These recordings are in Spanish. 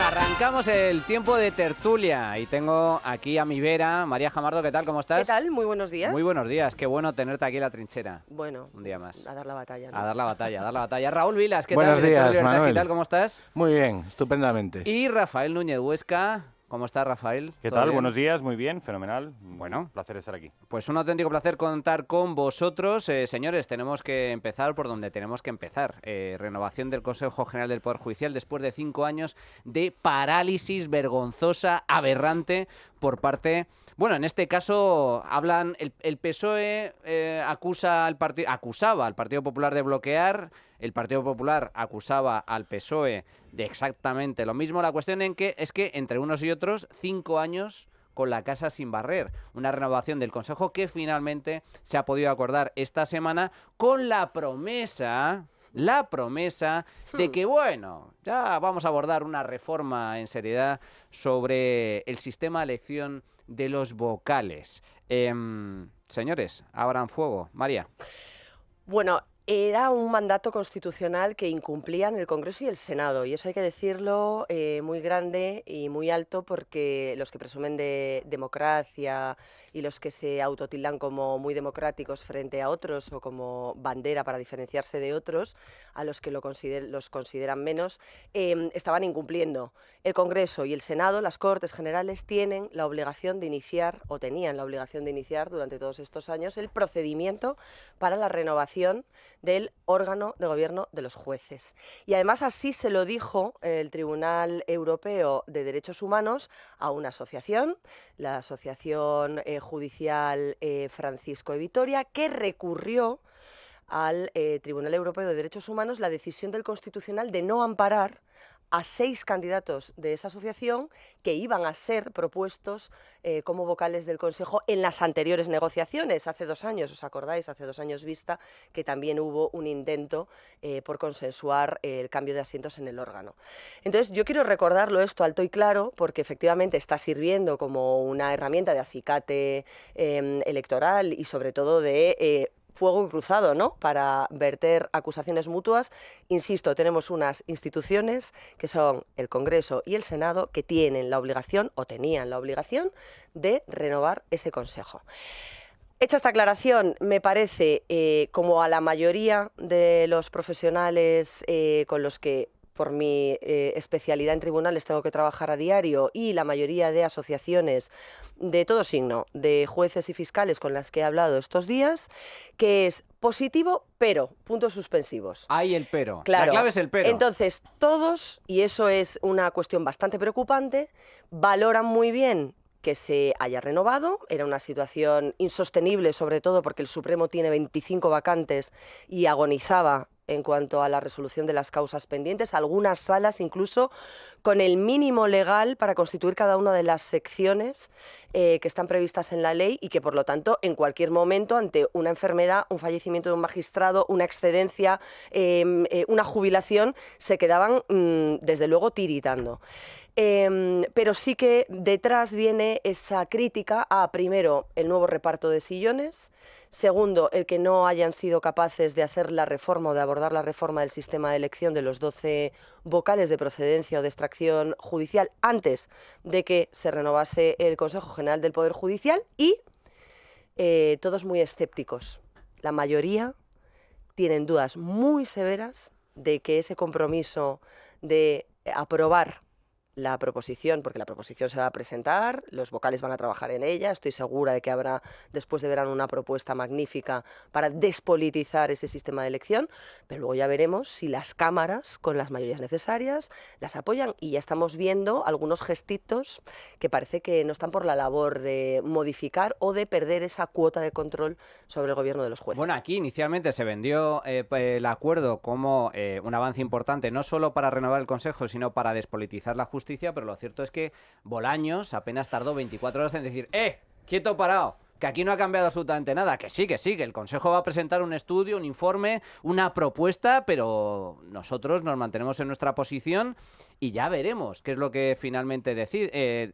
Arrancamos el tiempo de tertulia y tengo aquí a mi vera, María Jamardo, ¿qué tal? ¿Cómo estás? ¿Qué tal? Muy buenos días. Muy buenos días, qué bueno tenerte aquí en la trinchera. Bueno, un día más. A dar la batalla, ¿no? A dar la batalla, a dar la batalla. Raúl Vilas, ¿qué Buenos tal? Director días, de Libertad Manuel. Digital, ¿cómo estás? Muy bien, estupendamente. Y Rafael Núñez Huesca, ¿cómo estás, Rafael? ¿Qué ¿Todo tal? bien? Buenos días, muy bien, fenomenal. Bueno. Un placer estar aquí. Pues un auténtico placer contar con vosotros. Señores, tenemos que empezar por donde tenemos que empezar. Renovación del Consejo General del Poder Judicial después de 5 años de parálisis vergonzosa, aberrante por parte... Bueno, en este caso hablan, el PSOE acusaba al Partido Popular de bloquear, el Partido Popular acusaba al PSOE de exactamente lo mismo. La cuestión es que entre unos y otros, 5 años con la casa sin barrer. Una renovación del Consejo que finalmente se ha podido acordar esta semana con la promesa de que, bueno, ya vamos a abordar una reforma en seriedad sobre el sistema de elección de los vocales. Señores, abran fuego. María. Bueno, era un mandato constitucional que incumplían el Congreso y el Senado, y eso hay que decirlo muy grande y muy alto, porque los que presumen de democracia y los que se autotildan como muy democráticos frente a otros o como bandera para diferenciarse de otros, a los que los consideran menos, estaban incumpliendo. El Congreso y el Senado, las Cortes Generales, tienen la obligación de iniciar, o tenían la obligación de iniciar durante todos estos años, el procedimiento para la renovación del órgano de gobierno de los jueces. Y además así se lo dijo el Tribunal Europeo de Derechos Humanos a una asociación, la Asociación Judicial Francisco de Vitoria, que recurrió al Tribunal Europeo de Derechos Humanos la decisión del Constitucional de no amparar a 6 candidatos de esa asociación que iban a ser propuestos como vocales del Consejo en las anteriores negociaciones, hace 2 años, ¿os acordáis? Hace 2 años vista que también hubo un intento por consensuar el cambio de asientos en el órgano. Entonces, yo quiero recordarlo esto alto y claro, porque efectivamente está sirviendo como una herramienta de acicate electoral y sobre todo de... fuego cruzado, ¿no?, para verter acusaciones mutuas. Insisto, tenemos unas instituciones que son el Congreso y el Senado que tienen la obligación, o tenían la obligación, de renovar ese Consejo. Hecha esta aclaración, me parece, como a la mayoría de los profesionales con los que por mi especialidad en tribunales tengo que trabajar a diario, y la mayoría de asociaciones de todo signo, de jueces y fiscales con las que he hablado estos días, que es positivo, pero, puntos suspensivos. Hay el pero. Claro. La clave es el pero. Entonces, todos, y eso es una cuestión bastante preocupante, valoran muy bien que se haya renovado. Era una situación insostenible, sobre todo porque el Supremo tiene 25 vacantes y agonizaba en cuanto a la resolución de las causas pendientes, algunas salas incluso con el mínimo legal para constituir cada una de las secciones que están previstas en la ley, y que por lo tanto en cualquier momento, ante una enfermedad, un fallecimiento de un magistrado, una excedencia, una jubilación, se quedaban desde luego tiritando. Pero sí que detrás viene esa crítica a, primero, el nuevo reparto de sillones; segundo, el que no hayan sido capaces de hacer la reforma o de abordar la reforma del sistema de elección de los 12 vocales de procedencia o de extracción judicial antes de que se renovase el Consejo General del Poder Judicial; y todos muy escépticos. La mayoría tienen dudas muy severas de que ese compromiso de aprobar la proposición, porque la proposición se va a presentar, los vocales van a trabajar en ella, estoy segura de que habrá después de verano una propuesta magnífica para despolitizar ese sistema de elección, pero luego ya veremos si las cámaras, con las mayorías necesarias, las apoyan, y ya estamos viendo algunos gestitos que parece que no están por la labor de modificar o de perder esa cuota de control sobre el gobierno de los jueces. Bueno, aquí inicialmente se vendió el acuerdo como un avance importante, no solo para renovar el Consejo, sino para despolitizar la justicia, pero lo cierto es que Bolaños apenas tardó 24 horas en decir quieto parado, que aquí no ha cambiado absolutamente nada, que sí, que el Consejo va a presentar un estudio, un informe, una propuesta, pero nosotros nos mantenemos en nuestra posición y ya veremos qué es lo que finalmente se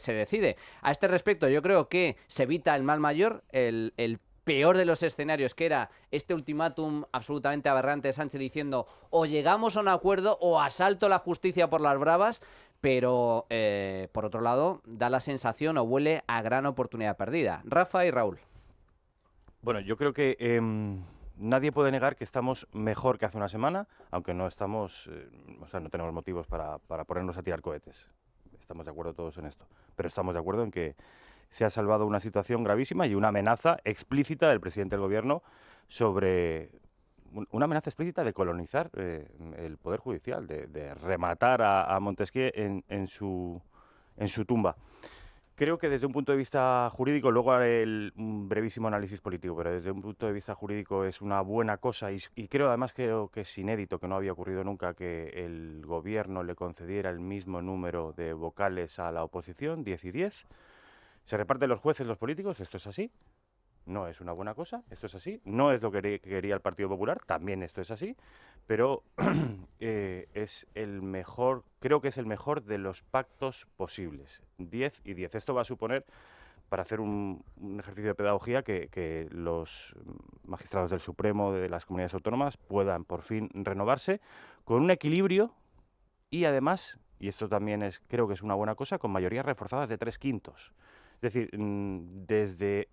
decide. A este respecto, yo creo que se evita el mal mayor, el peor de los escenarios, que era este ultimátum absolutamente aberrante de Sánchez diciendo o llegamos a un acuerdo o asalto la justicia por las bravas, pero por otro lado da la sensación o huele a gran oportunidad perdida. Rafa y Raúl. Bueno, yo creo que nadie puede negar que estamos mejor que hace una semana, aunque no estamos, o sea, no tenemos motivos para ponernos a tirar cohetes. Estamos de acuerdo todos en esto. Pero estamos de acuerdo en que se ha salvado una situación gravísima y una amenaza explícita del presidente del gobierno sobre una amenaza explícita de colonizar el Poder Judicial, de rematar a Montesquieu en su tumba. Creo que desde un punto de vista jurídico, luego haré un brevísimo análisis político, pero desde un punto de vista jurídico es una buena cosa y creo además que es inédito, que no había ocurrido nunca que el gobierno le concediera el mismo número de vocales a la oposición, 10 y 10. Se reparten los jueces, los políticos, esto es así. No es una buena cosa, esto es así. No es lo que quería el Partido Popular, también esto es así. Pero es el mejor, creo que es el mejor de los pactos posibles. 10 y 10. Esto va a suponer, para hacer un ejercicio de pedagogía, que los magistrados del Supremo de las comunidades autónomas puedan por fin renovarse con un equilibrio y además, y esto también creo que es una buena cosa, con mayorías reforzadas de 3/5. Es decir, desde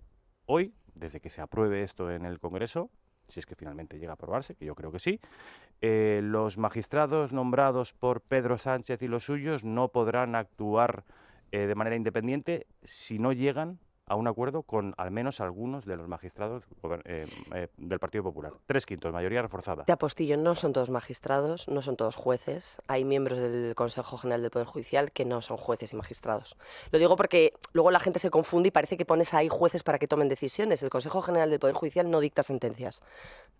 hoy, desde que se apruebe esto en el Congreso, si es que finalmente llega a aprobarse, que yo creo que sí, los magistrados nombrados por Pedro Sánchez y los suyos no podrán actuar de manera independiente si no llegan a un acuerdo con al menos algunos de los magistrados del Partido Popular. 3/5, mayoría reforzada. Te apostillo, no son todos magistrados, no son todos jueces. Hay miembros del Consejo General del Poder Judicial que no son jueces y magistrados. Lo digo porque luego la gente se confunde y parece que pones ahí jueces para que tomen decisiones. El Consejo General del Poder Judicial no dicta sentencias.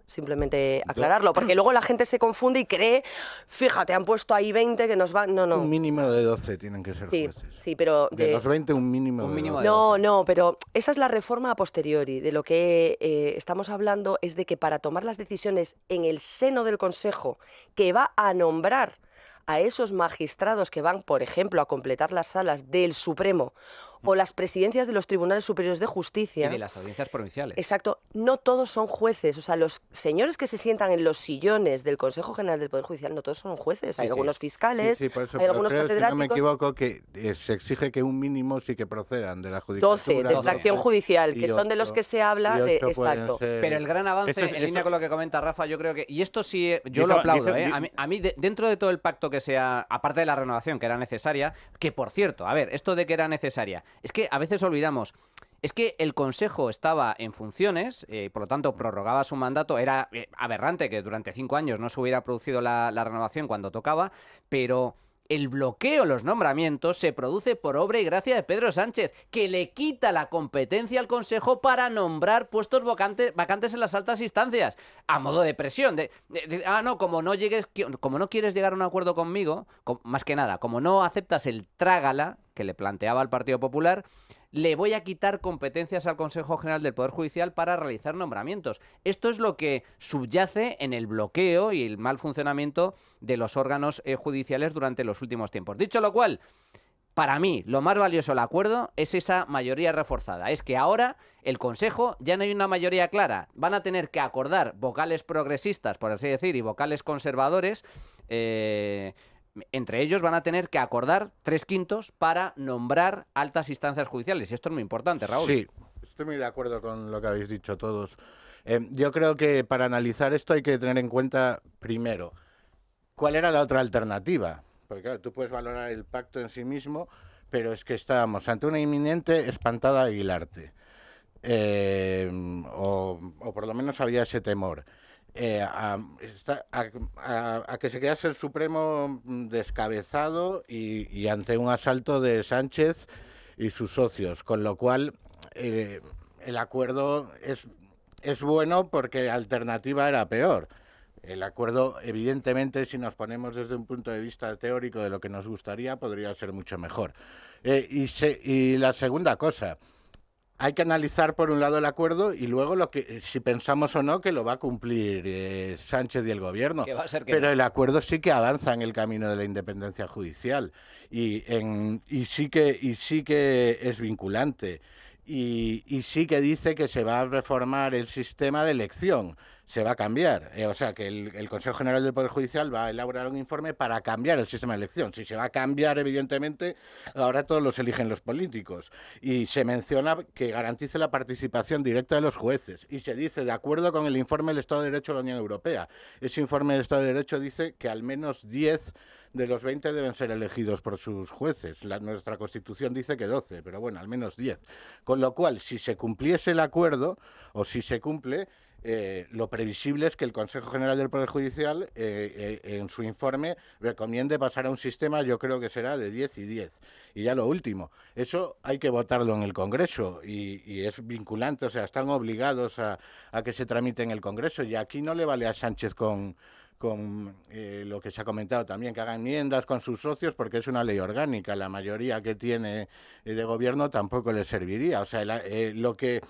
Simplemente aclararlo, porque luego la gente se confunde y cree, fíjate, han puesto ahí 20 que nos van... No, no. Un mínimo de 12 tienen que ser jueces. Sí, pero... De los 20, un mínimo de 12. No, pero esa es la reforma a posteriori. De lo que estamos hablando es de que para tomar las decisiones en el seno del Consejo, que va a nombrar a esos magistrados que van, por ejemplo, a completar las salas del Supremo o las presidencias de los Tribunales Superiores de Justicia... Y de las audiencias provinciales. Exacto. No todos son jueces. O sea, los señores que se sientan en los sillones del Consejo General del Poder Judicial, no todos son jueces. Hay algunos fiscales, por eso, hay algunos creo, catedráticos... si no me equivoco, que se exige que un mínimo sí que procedan de la judicatura. 12, de extracción judicial, que son de los que se habla de... Exacto. Pero el gran avance, en línea con lo que comenta Rafa, yo creo que... Y esto sí, yo lo aplaudo, ¿eh? A mí dentro de todo el pacto que sea, aparte de la renovación, que era necesaria, que por cierto, a ver, esto de que era necesaria, es que a veces olvidamos, es que el Consejo estaba en funciones, por lo tanto prorrogaba su mandato, era aberrante que durante 5 años no se hubiera producido la renovación cuando tocaba, pero el bloqueo en los nombramientos se produce por obra y gracia de Pedro Sánchez, que le quita la competencia al Consejo para nombrar puestos vacantes en las altas instancias, a modo de presión, no, como no quieres llegar a un acuerdo conmigo, más que nada, como no aceptas el trágala que le planteaba al Partido Popular, le voy a quitar competencias al Consejo General del Poder Judicial para realizar nombramientos. Esto es lo que subyace en el bloqueo y el mal funcionamiento de los órganos judiciales durante los últimos tiempos. Dicho lo cual, para mí, lo más valioso del acuerdo es esa mayoría reforzada. Es que ahora el Consejo ya no hay una mayoría clara. Van a tener que acordar vocales progresistas, por así decir, y vocales conservadores. Entre ellos van a tener que acordar 3/5 para nombrar altas instancias judiciales. Y esto es muy importante, Raúl. Sí, estoy muy de acuerdo con lo que habéis dicho todos. Yo creo que para analizar esto hay que tener en cuenta, primero, cuál era la otra alternativa. Porque claro, tú puedes valorar el pacto en sí mismo, pero es que estábamos ante una inminente espantada Aguilarte. O por lo menos había ese temor. A que se quedase el Supremo descabezado y ante un asalto de Sánchez y sus socios, con lo cual el acuerdo es bueno porque la alternativa era peor. El acuerdo, evidentemente, si nos ponemos desde un punto de vista teórico de lo que nos gustaría, podría ser mucho mejor. Y la segunda cosa, hay que analizar por un lado el acuerdo y luego si pensamos o no que lo va a cumplir Sánchez y el gobierno. Que va a ser que pero no. El acuerdo sí que avanza en el camino de la independencia judicial y sí que es vinculante y sí que dice que se va a reformar el sistema de elección. se va a cambiar. O sea, que el Consejo General del Poder Judicial va a elaborar un informe para cambiar el sistema de elección. Si se va a cambiar, evidentemente, ahora todos los eligen los políticos. Y se menciona que garantice la participación directa de los jueces. Y se dice, de acuerdo con el informe del Estado de Derecho de la Unión Europea. Ese informe del Estado de Derecho dice que al menos 10 de los 20 deben ser elegidos por sus jueces. Nuestra Constitución dice que 12, pero bueno, al menos 10. Con lo cual, si se cumpliese el acuerdo, o si se cumple, lo previsible es que el Consejo General del Poder Judicial, en su informe, recomiende pasar a un sistema, yo creo que será de 10 y 10. Y ya lo último, eso hay que votarlo en el Congreso y es vinculante, o sea, están obligados a que se tramite en el Congreso. Y aquí no le vale a Sánchez con lo que se ha comentado también, que haga enmiendas con sus socios, porque es una ley orgánica. La mayoría que tiene de gobierno tampoco le serviría. O sea, lo que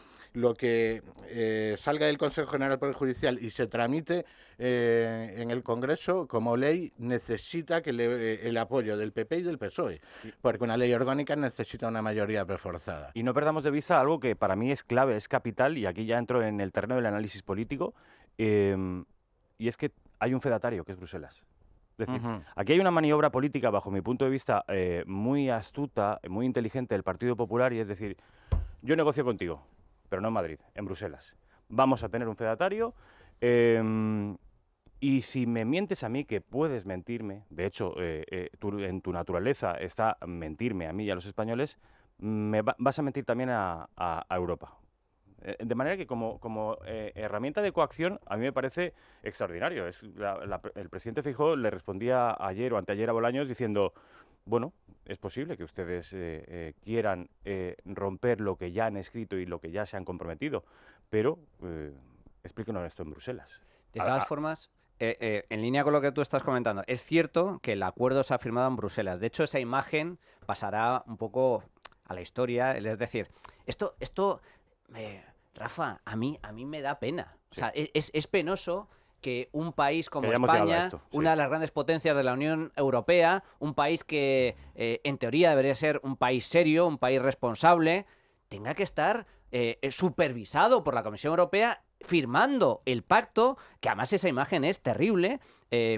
salga del Consejo General del Poder Judicial y se tramite en el Congreso como ley necesita que el apoyo del PP y del PSOE, porque una ley orgánica necesita una mayoría reforzada. Y no perdamos de vista algo que para mí es clave, es capital, y aquí ya entro en el terreno del análisis político, y es que hay un fedatario, que es Bruselas. Es decir, aquí hay una maniobra política, bajo mi punto de vista, muy astuta, muy inteligente del Partido Popular, y es decir, yo negocio contigo, pero no en Madrid, en Bruselas. Vamos a tener un fedatario, y si me mientes a mí, que puedes mentirme, de hecho, en tu naturaleza está mentirme a mí y a los españoles, vas a mentir también a Europa. De manera que como herramienta de coacción a mí me parece extraordinario. El presidente Feijóo le respondía ayer o anteayer a Bolaños diciendo, bueno, es posible que ustedes quieran romper lo que ya han escrito y lo que ya se han comprometido, pero explíquenos esto en Bruselas. De todas formas, en línea con lo que tú estás comentando, es cierto que el acuerdo se ha firmado en Bruselas. De hecho, esa imagen pasará un poco a la historia. Es decir, esto Rafa, a mí me da pena. O sea, es penoso que un país como España, una de las grandes potencias de la Unión Europea, un país que en teoría debería ser un país serio, un país responsable, tenga que estar supervisado por la Comisión Europea firmando el pacto, que además esa imagen es terrible.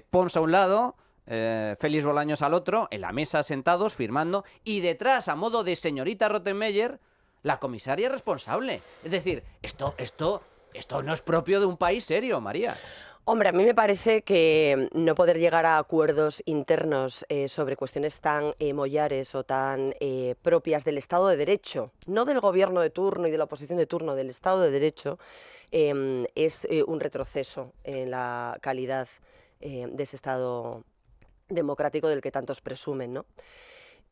Pons a un lado, Félix Bolaños al otro, en la mesa sentados, firmando, y detrás, a modo de señorita Rottenmeier, la comisaria responsable. Es decir, esto no es propio de un país serio, María. Hombre, a mí me parece que no poder llegar a acuerdos internos sobre cuestiones tan mollares o tan propias del Estado de Derecho, no del gobierno de turno y de la oposición de turno, del Estado de Derecho, es un retroceso en la calidad de ese Estado democrático del que tantos presumen, ¿no?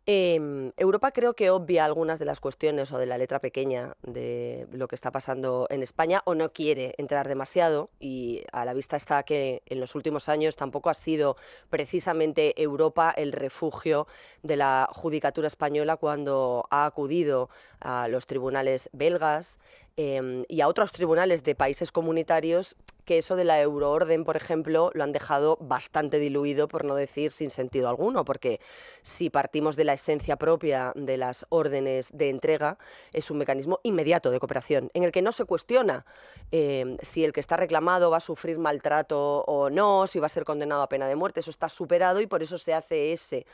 Europa creo que obvia algunas de las cuestiones o de la letra pequeña de lo que está pasando en España, o no quiere entrar demasiado, y a la vista está que en los últimos años tampoco ha sido precisamente Europa el refugio de la judicatura española cuando ha acudido a los tribunales belgas y a otros tribunales de países comunitarios, que eso de la euroorden, por ejemplo, lo han dejado bastante diluido, por no decir sin sentido alguno, porque si partimos de la esencia propia de las órdenes de entrega, es un mecanismo inmediato de cooperación, en el que no se cuestiona si el que está reclamado va a sufrir maltrato o no, si va a ser condenado a pena de muerte. Eso está superado y por eso se hace ese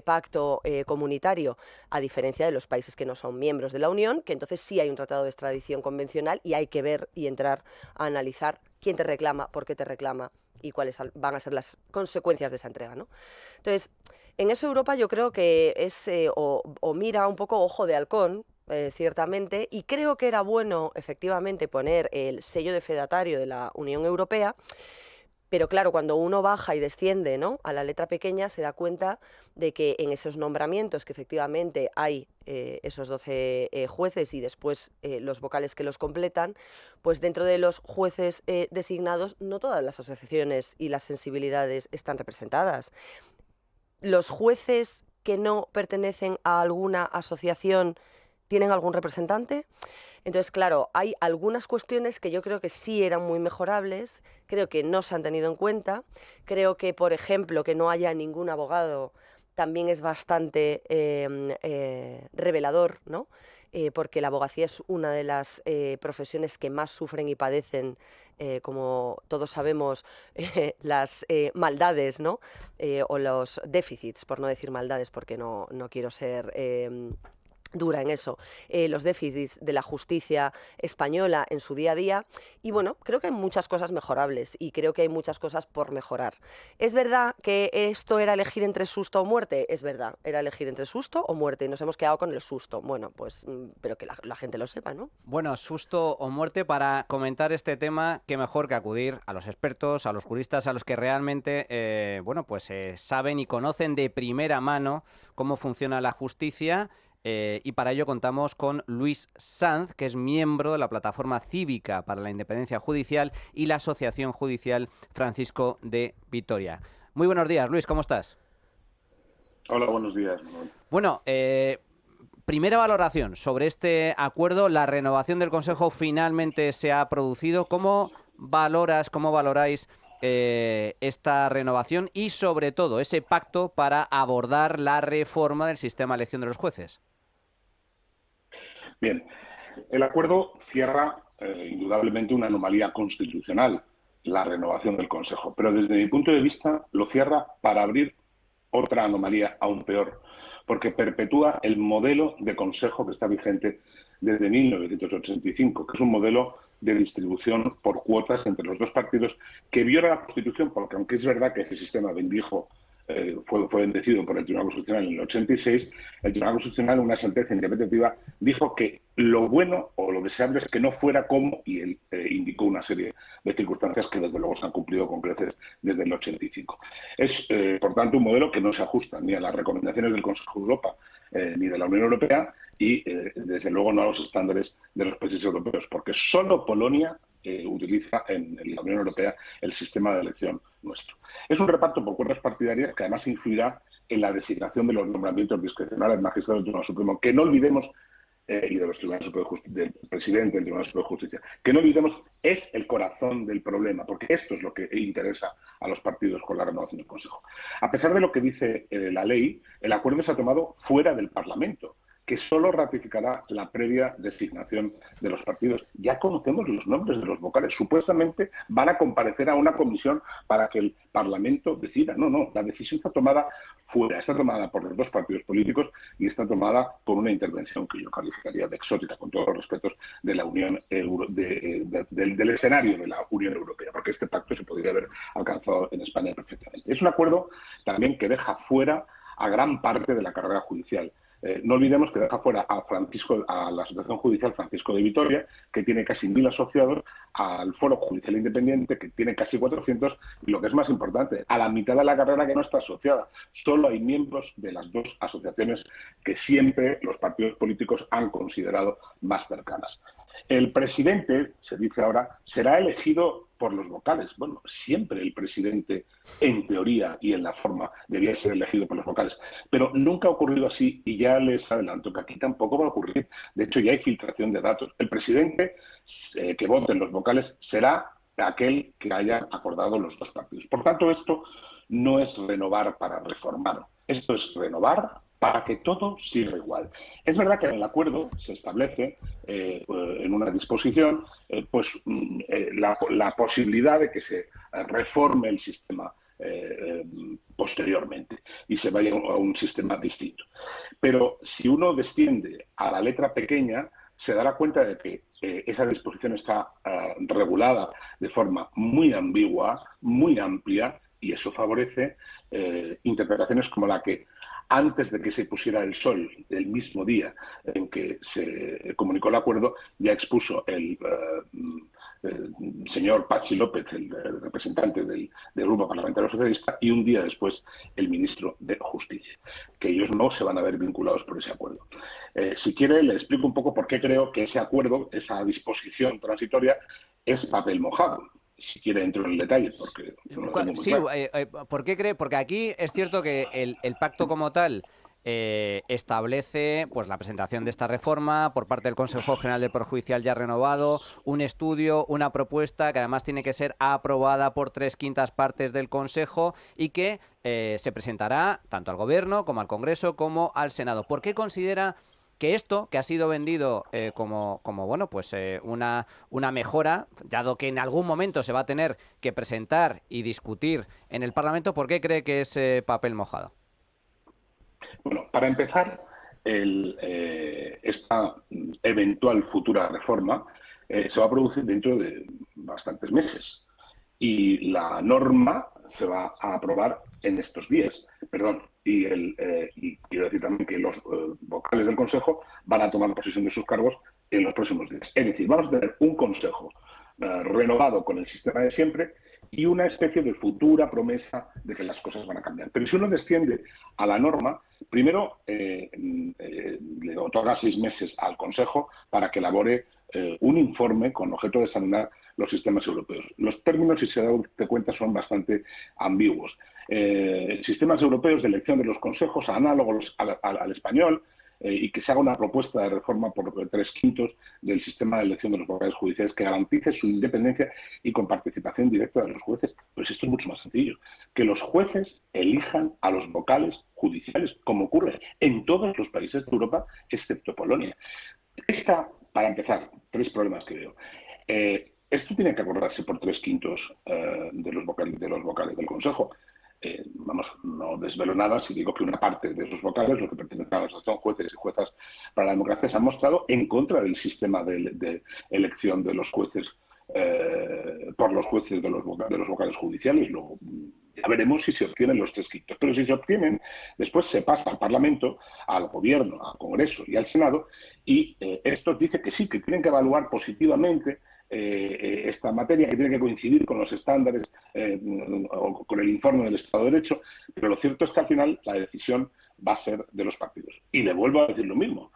pacto comunitario, a diferencia de los países que no son miembros de la Unión, que entonces sí hay un tratado de extradición convencional y hay que ver y entrar a analizar quién te reclama, por qué te reclama y cuáles van a ser las consecuencias de esa entrega, ¿no? Entonces, en eso Europa yo creo que es o mira un poco ojo de halcón, ciertamente, y creo que era bueno efectivamente poner el sello de fedatario de la Unión Europea. Pero claro, cuando uno baja y desciende, ¿no?, a la letra pequeña, se da cuenta de que en esos nombramientos, que efectivamente hay esos 12 jueces y después los vocales que los completan, pues dentro de los jueces designados no todas las asociaciones y las sensibilidades están representadas. Los jueces que no pertenecen a alguna asociación tienen algún representante. Entonces, claro, hay algunas cuestiones que yo creo que sí eran muy mejorables, creo que no se han tenido en cuenta, creo que, por ejemplo, que no haya ningún abogado también es bastante revelador, ¿no? Porque la abogacía es una de las profesiones que más sufren y padecen como todos sabemos, las maldades, ¿no? O los déficits, por no decir maldades, porque no quiero ser dura en eso, los déficits de la justicia española en su día a día. Y bueno, creo que hay muchas cosas mejorables y creo que hay muchas cosas por mejorar. ¿Es verdad que esto era elegir entre susto o muerte? Es verdad, era elegir entre susto o muerte y nos hemos quedado con el susto. Bueno, pues, pero que la gente lo sepa, ¿no? Bueno, susto o muerte, para comentar este tema, qué mejor que acudir a los expertos, a los juristas, a los que realmente, saben y conocen de primera mano cómo funciona la justicia. Y para ello contamos con Luis Sanz, que es miembro de la Plataforma Cívica para la Independencia Judicial y la Asociación Judicial Francisco de Vitoria. Muy buenos días, Luis, ¿cómo estás? Hola, buenos días, Manuel. Bueno, primera valoración sobre este acuerdo. La renovación del Consejo finalmente se ha producido. ¿Cómo valoráis esta renovación y, sobre todo, ese pacto para abordar la reforma del sistema de elección de los jueces? Bien, el acuerdo cierra indudablemente una anomalía constitucional, la renovación del Consejo, pero desde mi punto de vista lo cierra para abrir otra anomalía aún peor, porque perpetúa el modelo de Consejo que está vigente desde 1985, que es un modelo de distribución por cuotas entre los dos partidos que viola la Constitución, porque aunque es verdad que ese sistema fue bendecido por el Tribunal Constitucional en el 86, el Tribunal Constitucional, en una sentencia interpretativa, dijo que lo bueno o lo deseable es que no fuera como, y él indicó una serie de circunstancias que desde luego se han cumplido con creces desde el 85. Es, por tanto, un modelo que no se ajusta ni a las recomendaciones del Consejo de Europa ni de la Unión Europea y, desde luego, no a los estándares de los países europeos, porque solo Polonia utiliza en la Unión Europea el sistema de elección nuestro. Es un reparto por cuotas partidarias que además influirá en la designación de los nombramientos discrecionales magistrados del Tribunal Supremo, que no olvidemos, y de los tribunales del presidente del Tribunal Superior de Justicia, que no olvidemos, es el corazón del problema, porque esto es lo que interesa a los partidos con la renovación del Consejo. A pesar de lo que dice la ley, el acuerdo se ha tomado fuera del Parlamento, que solo ratificará la previa designación de los partidos. Ya conocemos los nombres de los vocales. Supuestamente van a comparecer a una comisión para que el Parlamento decida. No, la decisión está tomada fuera. Está tomada por los dos partidos políticos y está tomada por una intervención que yo calificaría de exótica, con todos los respetos, de la Unión del escenario de la Unión Europea, porque este pacto se podría haber alcanzado en España perfectamente. Es un acuerdo también que deja fuera a gran parte de la carrera judicial. No olvidemos que deja fuera a la Asociación Judicial Francisco de Vitoria, que tiene casi 1.000 asociados, al Foro Judicial Independiente, que tiene casi 400, y lo que es más importante, a la mitad de la carrera que no está asociada. Solo hay miembros de las dos asociaciones que siempre los partidos políticos han considerado más cercanas. El presidente, se dice ahora, será elegido por los vocales. Bueno, siempre el presidente, en teoría y en la forma, debía ser elegido por los vocales. Pero nunca ha ocurrido así y ya les adelanto que aquí tampoco va a ocurrir. De hecho, ya hay filtración de datos. El presidente que vote en los vocales será aquel que haya acordado los dos partidos. Por tanto, esto no es renovar para reformar. Esto es renovar para que todo siga igual. Es verdad que en el acuerdo se establece, en una disposición, la posibilidad de que se reforme el sistema posteriormente y se vaya a un sistema distinto. Pero si uno desciende a la letra pequeña, se dará cuenta de que esa disposición está regulada de forma muy ambigua, muy amplia, y eso favorece interpretaciones como la que, antes de que se pusiera el sol del mismo día en que se comunicó el acuerdo, ya expuso el señor Patxi López, el representante del Grupo Parlamentario Socialista, y un día después el ministro de Justicia, que ellos no se van a ver vinculados por ese acuerdo. Si quiere, le explico un poco por qué creo que ese acuerdo, esa disposición transitoria, es papel mojado. Si quiere, entro en el detalle, porque no lo tengo muy claro. ¿Por qué cree? Porque aquí es cierto que el pacto como tal establece pues la presentación de esta reforma por parte del Consejo General del Poder Judicial ya renovado, un estudio, una propuesta que además tiene que ser aprobada por 3/5 partes del Consejo y que se presentará tanto al Gobierno como al Congreso como al Senado. ¿Por qué considera que esto, que ha sido vendido como bueno, pues una mejora, dado que en algún momento se va a tener que presentar y discutir en el Parlamento, ¿por qué cree que es papel mojado? Bueno, para empezar, esta eventual futura reforma se va a producir dentro de bastantes meses y la norma se va a aprobar en estos días. Perdón, y quiero decir también que los vocales del Consejo van a tomar posesión de sus cargos en los próximos días. Es decir, vamos a tener un Consejo renovado con el sistema de siempre y una especie de futura promesa de que las cosas van a cambiar. Pero si uno desciende a la norma, primero le otorga 6 meses al Consejo para que elabore un informe con objeto de examinar los sistemas europeos. Los términos, si se da cuenta, son bastante ambiguos. Sistemas europeos de elección de los consejos análogos al español, y que se haga una propuesta de reforma por 3/5 del sistema de elección de los vocales judiciales que garantice su independencia y con participación directa de los jueces. Pues esto es mucho más sencillo. Que los jueces elijan a los vocales judiciales, como ocurre en todos los países de Europa, excepto Polonia. Para empezar, 3 problemas que veo. Esto tiene que acordarse por 3/5 de los vocales del Consejo. Vamos, no desvelo nada si digo que una parte de esos vocales, los que pertenecen a la asociación jueces y juezas para la democracia, se han mostrado en contra del sistema de elección de los jueces por los jueces de los vocales judiciales. Luego, ya veremos si se obtienen los 3/5. Pero si se obtienen, después se pasa al Parlamento, al Gobierno, al Congreso y al Senado, y estos dicen que sí, que tienen que evaluar positivamente esta materia, que tiene que coincidir con los estándares o con el informe del Estado de Derecho, pero lo cierto es que al final la decisión va a ser de los partidos. Y le vuelvo a decir lo mismo.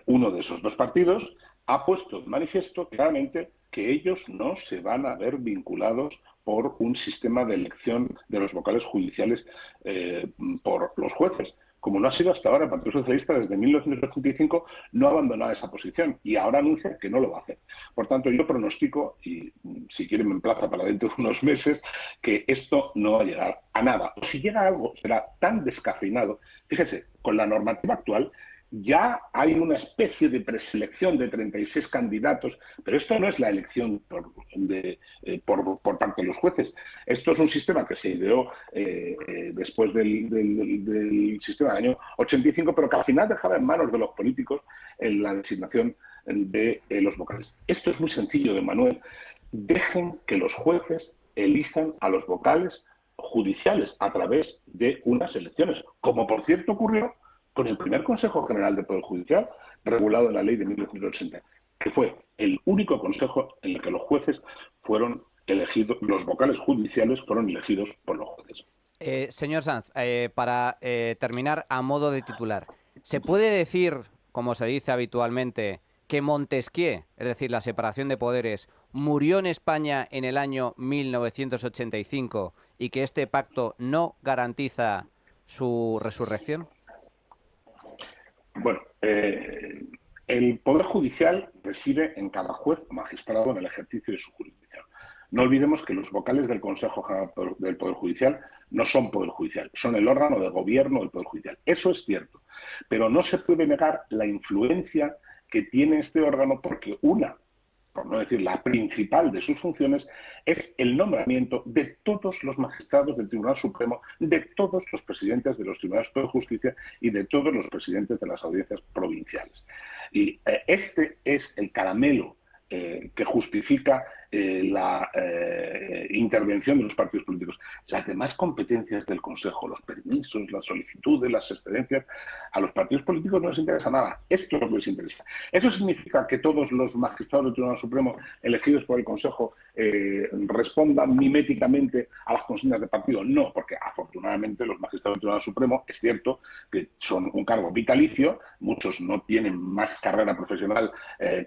Uno de esos 2 partidos ha puesto en manifiesto claramente que ellos no se van a ver vinculados por un sistema de elección de los vocales judiciales por los jueces. Como no ha sido hasta ahora, el Partido Socialista desde 1985 no ha abandonado esa posición y ahora anuncia que no lo va a hacer. Por tanto, yo pronostico, y si quieren me emplaza para dentro de unos meses, que esto no va a llegar a nada. O si llega a algo, será tan descafeinado. Fíjese, con la normativa actual ya hay una especie de preselección de 36 candidatos, pero esto no es la elección por parte de los jueces. Esto es un sistema que se ideó después del sistema del año 85, pero que al final dejaba en manos de los políticos la designación de los vocales. Esto es muy sencillo, de Manuel. Dejen que los jueces elijan a los vocales judiciales a través de unas elecciones, como por cierto ocurrió con el primer Consejo General del Poder Judicial, regulado en la ley de 1980, que fue el único consejo en el que los jueces fueron elegidos, los vocales judiciales fueron elegidos por los jueces. Señor Sanz, para terminar a modo de titular, ¿se puede decir, como se dice habitualmente, que Montesquieu, es decir, la separación de poderes, murió en España en el año 1985 y que este pacto no garantiza su resurrección? Bueno, el Poder Judicial reside en cada juez o magistrado en el ejercicio de su jurisdicción. No olvidemos que los vocales del Consejo General del Poder Judicial no son Poder Judicial, son el órgano de gobierno del Poder Judicial. Eso es cierto, pero no se puede negar la influencia que tiene este órgano porque por no decir la principal de sus funciones, es el nombramiento de todos los magistrados del Tribunal Supremo, de todos los presidentes de los tribunales de justicia y de todos los presidentes de las audiencias provinciales. Y este es el caramelo que justifica la intervención de los partidos políticos. Las demás competencias del Consejo, los permisos, las solicitudes, las excedencias, a los partidos políticos no les interesa nada. Esto es lo que les interesa. ¿Eso significa que todos los magistrados del Tribunal Supremo elegidos por el Consejo respondan miméticamente a las consignas del partido? No, porque afortunadamente los magistrados del Tribunal Supremo, es cierto que son un cargo vitalicio, muchos no tienen más carrera profesional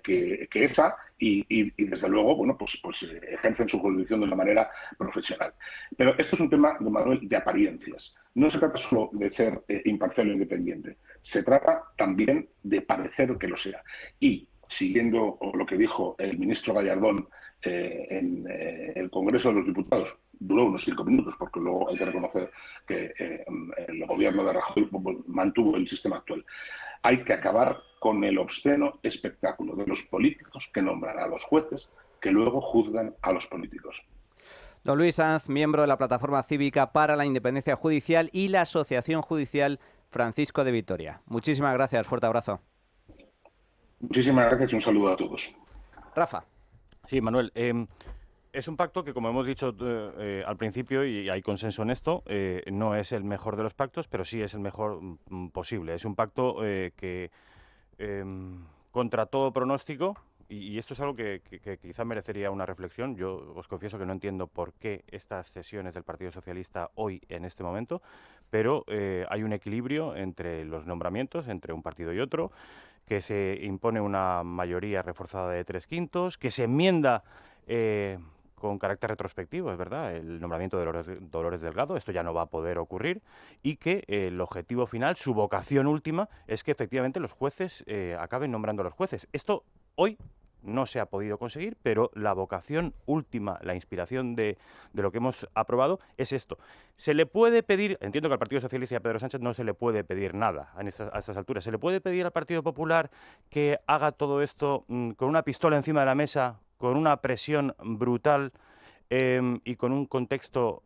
que esa, y desde luego, bueno, pues ejercen su jurisdicción de una manera profesional. Pero esto es un tema, don Manuel, de apariencias. No se trata solo de ser imparcial o independiente, se trata también de parecer que lo sea. Y, siguiendo lo que dijo el ministro Gallardón en el Congreso de los Diputados, duró unos 5 minutos, porque luego hay que reconocer que el gobierno de Rajoy mantuvo el sistema actual. Hay que acabar con el obsceno espectáculo de los políticos que nombran a los jueces, que luego juzgan a los políticos. Don Luis Sanz, miembro de la Plataforma Cívica para la Independencia Judicial y la Asociación Judicial Francisco de Vitoria. Muchísimas gracias, fuerte abrazo. Muchísimas gracias y un saludo a todos. Rafa. Sí, Manuel, es un pacto que, como hemos dicho al principio, y hay consenso en esto, no es el mejor de los pactos, pero sí es el mejor posible. Es un pacto que, contra todo pronóstico, y esto es algo que quizá merecería una reflexión. Yo os confieso que no entiendo por qué estas cesiones del Partido Socialista hoy, en este momento, pero hay un equilibrio entre los nombramientos, entre un partido y otro, que se impone una mayoría reforzada de 3/5, que se enmienda con carácter retrospectivo, es verdad, el nombramiento de Dolores Delgado, esto ya no va a poder ocurrir, y que el objetivo final, su vocación última, es que efectivamente los jueces acaben nombrando a los jueces. Esto hoy no se ha podido conseguir, pero la vocación última, la inspiración de lo que hemos aprobado es esto. Se le puede pedir, entiendo que al Partido Socialista y a Pedro Sánchez no se le puede pedir nada a estas alturas, se le puede pedir al Partido Popular que haga todo esto con una pistola encima de la mesa, con una presión brutal y con un contexto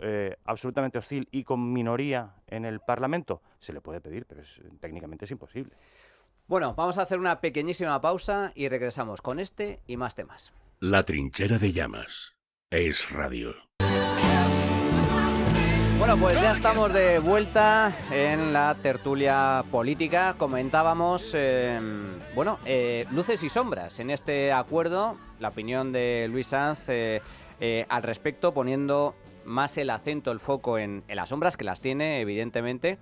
absolutamente hostil y con minoría en el Parlamento. Se le puede pedir, pero técnicamente es imposible. Bueno, vamos a hacer una pequeñísima pausa y regresamos con este y más temas. La trinchera de llamas. Es radio. Bueno, pues ya estamos de vuelta en la tertulia política. Comentábamos, luces y sombras en este acuerdo. La opinión de Luis Sanz al respecto, poniendo más el acento, el foco en las sombras, que las tiene, evidentemente.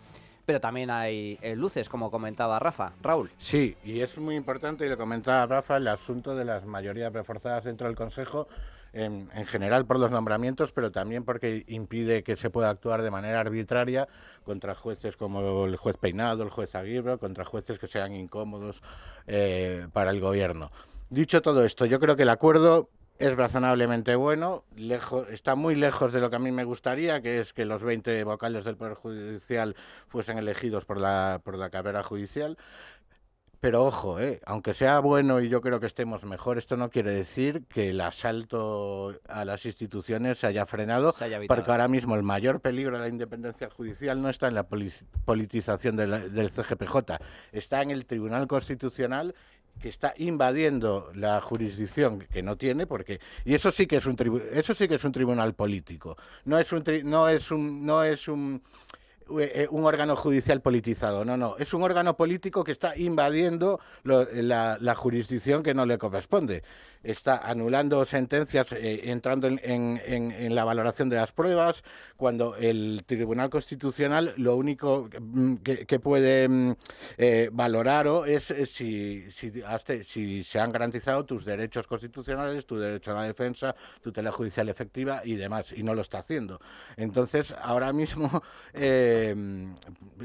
Pero también hay luces, como comentaba Rafa. Raúl. Sí, y es muy importante, y lo comentaba Rafa, el asunto de las mayorías reforzadas dentro del Consejo, en general por los nombramientos, pero también porque impide que se pueda actuar de manera arbitraria contra jueces como el juez Peinado, el juez Aguirre, contra jueces que sean incómodos para el gobierno. Dicho todo esto, yo creo que el acuerdo es razonablemente bueno, está muy lejos de lo que a mí me gustaría, que es que los 20 vocales del Poder Judicial fuesen elegidos por la carrera judicial. Pero ojo, aunque sea bueno y yo creo que estemos mejor, esto no quiere decir que el asalto a las instituciones se haya frenado, porque ahora mismo el mayor peligro de la independencia judicial no está en la politización del CGPJ, está en el Tribunal Constitucional, que está invadiendo la jurisdicción que no tiene, porque y eso sí que es un tribunal político, no es un órgano judicial politizado, no, es un órgano político que está invadiendo la jurisdicción que no le corresponde. Está anulando sentencias, entrando en la valoración de las pruebas, cuando el Tribunal Constitucional lo único que puede valorar es si se han garantizado tus derechos constitucionales, tu derecho a la defensa, tu tutela judicial efectiva y demás, y no lo está haciendo. Entonces, ahora mismo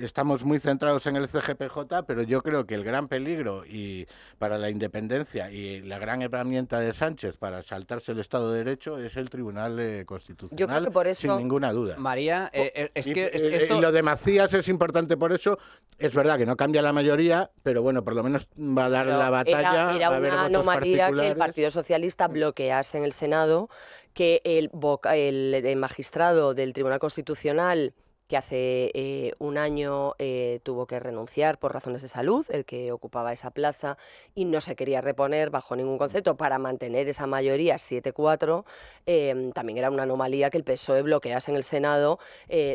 estamos muy centrados en el CGPJ, pero yo creo que el gran peligro y para la independencia y la gran herramienta de Sánchez para saltarse el Estado de Derecho es el Tribunal Constitucional, yo creo que por eso, sin ninguna duda. María, y lo de Macías es importante por eso. Es verdad que no cambia la mayoría, pero bueno, por lo menos va a dar la batalla. Era una anomalía que el Partido Socialista bloquease en el Senado que el magistrado del Tribunal Constitucional, que hace un año tuvo que renunciar por razones de salud, el que ocupaba esa plaza, y no se quería reponer bajo ningún concepto para mantener esa mayoría 7-4, también era una anomalía que el PSOE bloquease en el Senado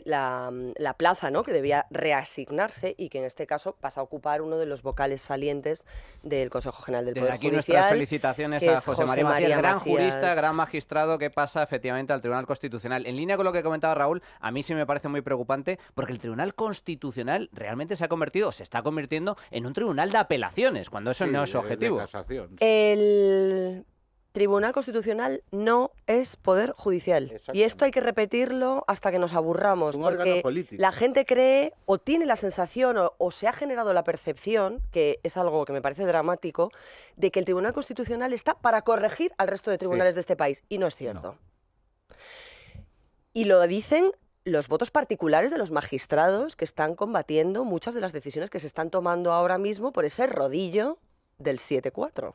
la plaza, ¿no?, que debía reasignarse y que en este caso pasa a ocupar uno de los vocales salientes del Consejo General del Poder Judicial. Nuestras felicitaciones a José María Macías, gran jurista, gran magistrado que pasa efectivamente al Tribunal Constitucional. En línea con lo que comentaba Raúl, a mí sí me parece muy preocupante porque el Tribunal Constitucional realmente se está convirtiendo en un tribunal de apelaciones, cuando eso no es su objetivo. El Tribunal Constitucional no es poder judicial. Y esto hay que repetirlo hasta que nos aburramos, porque la gente cree o tiene la sensación o se ha generado la percepción, que es algo que me parece dramático, de que el Tribunal Constitucional está para corregir al resto de tribunales de este país. Y no es cierto. Y lo dicen los votos particulares de los magistrados que están combatiendo muchas de las decisiones que se están tomando ahora mismo por ese rodillo del 7-4.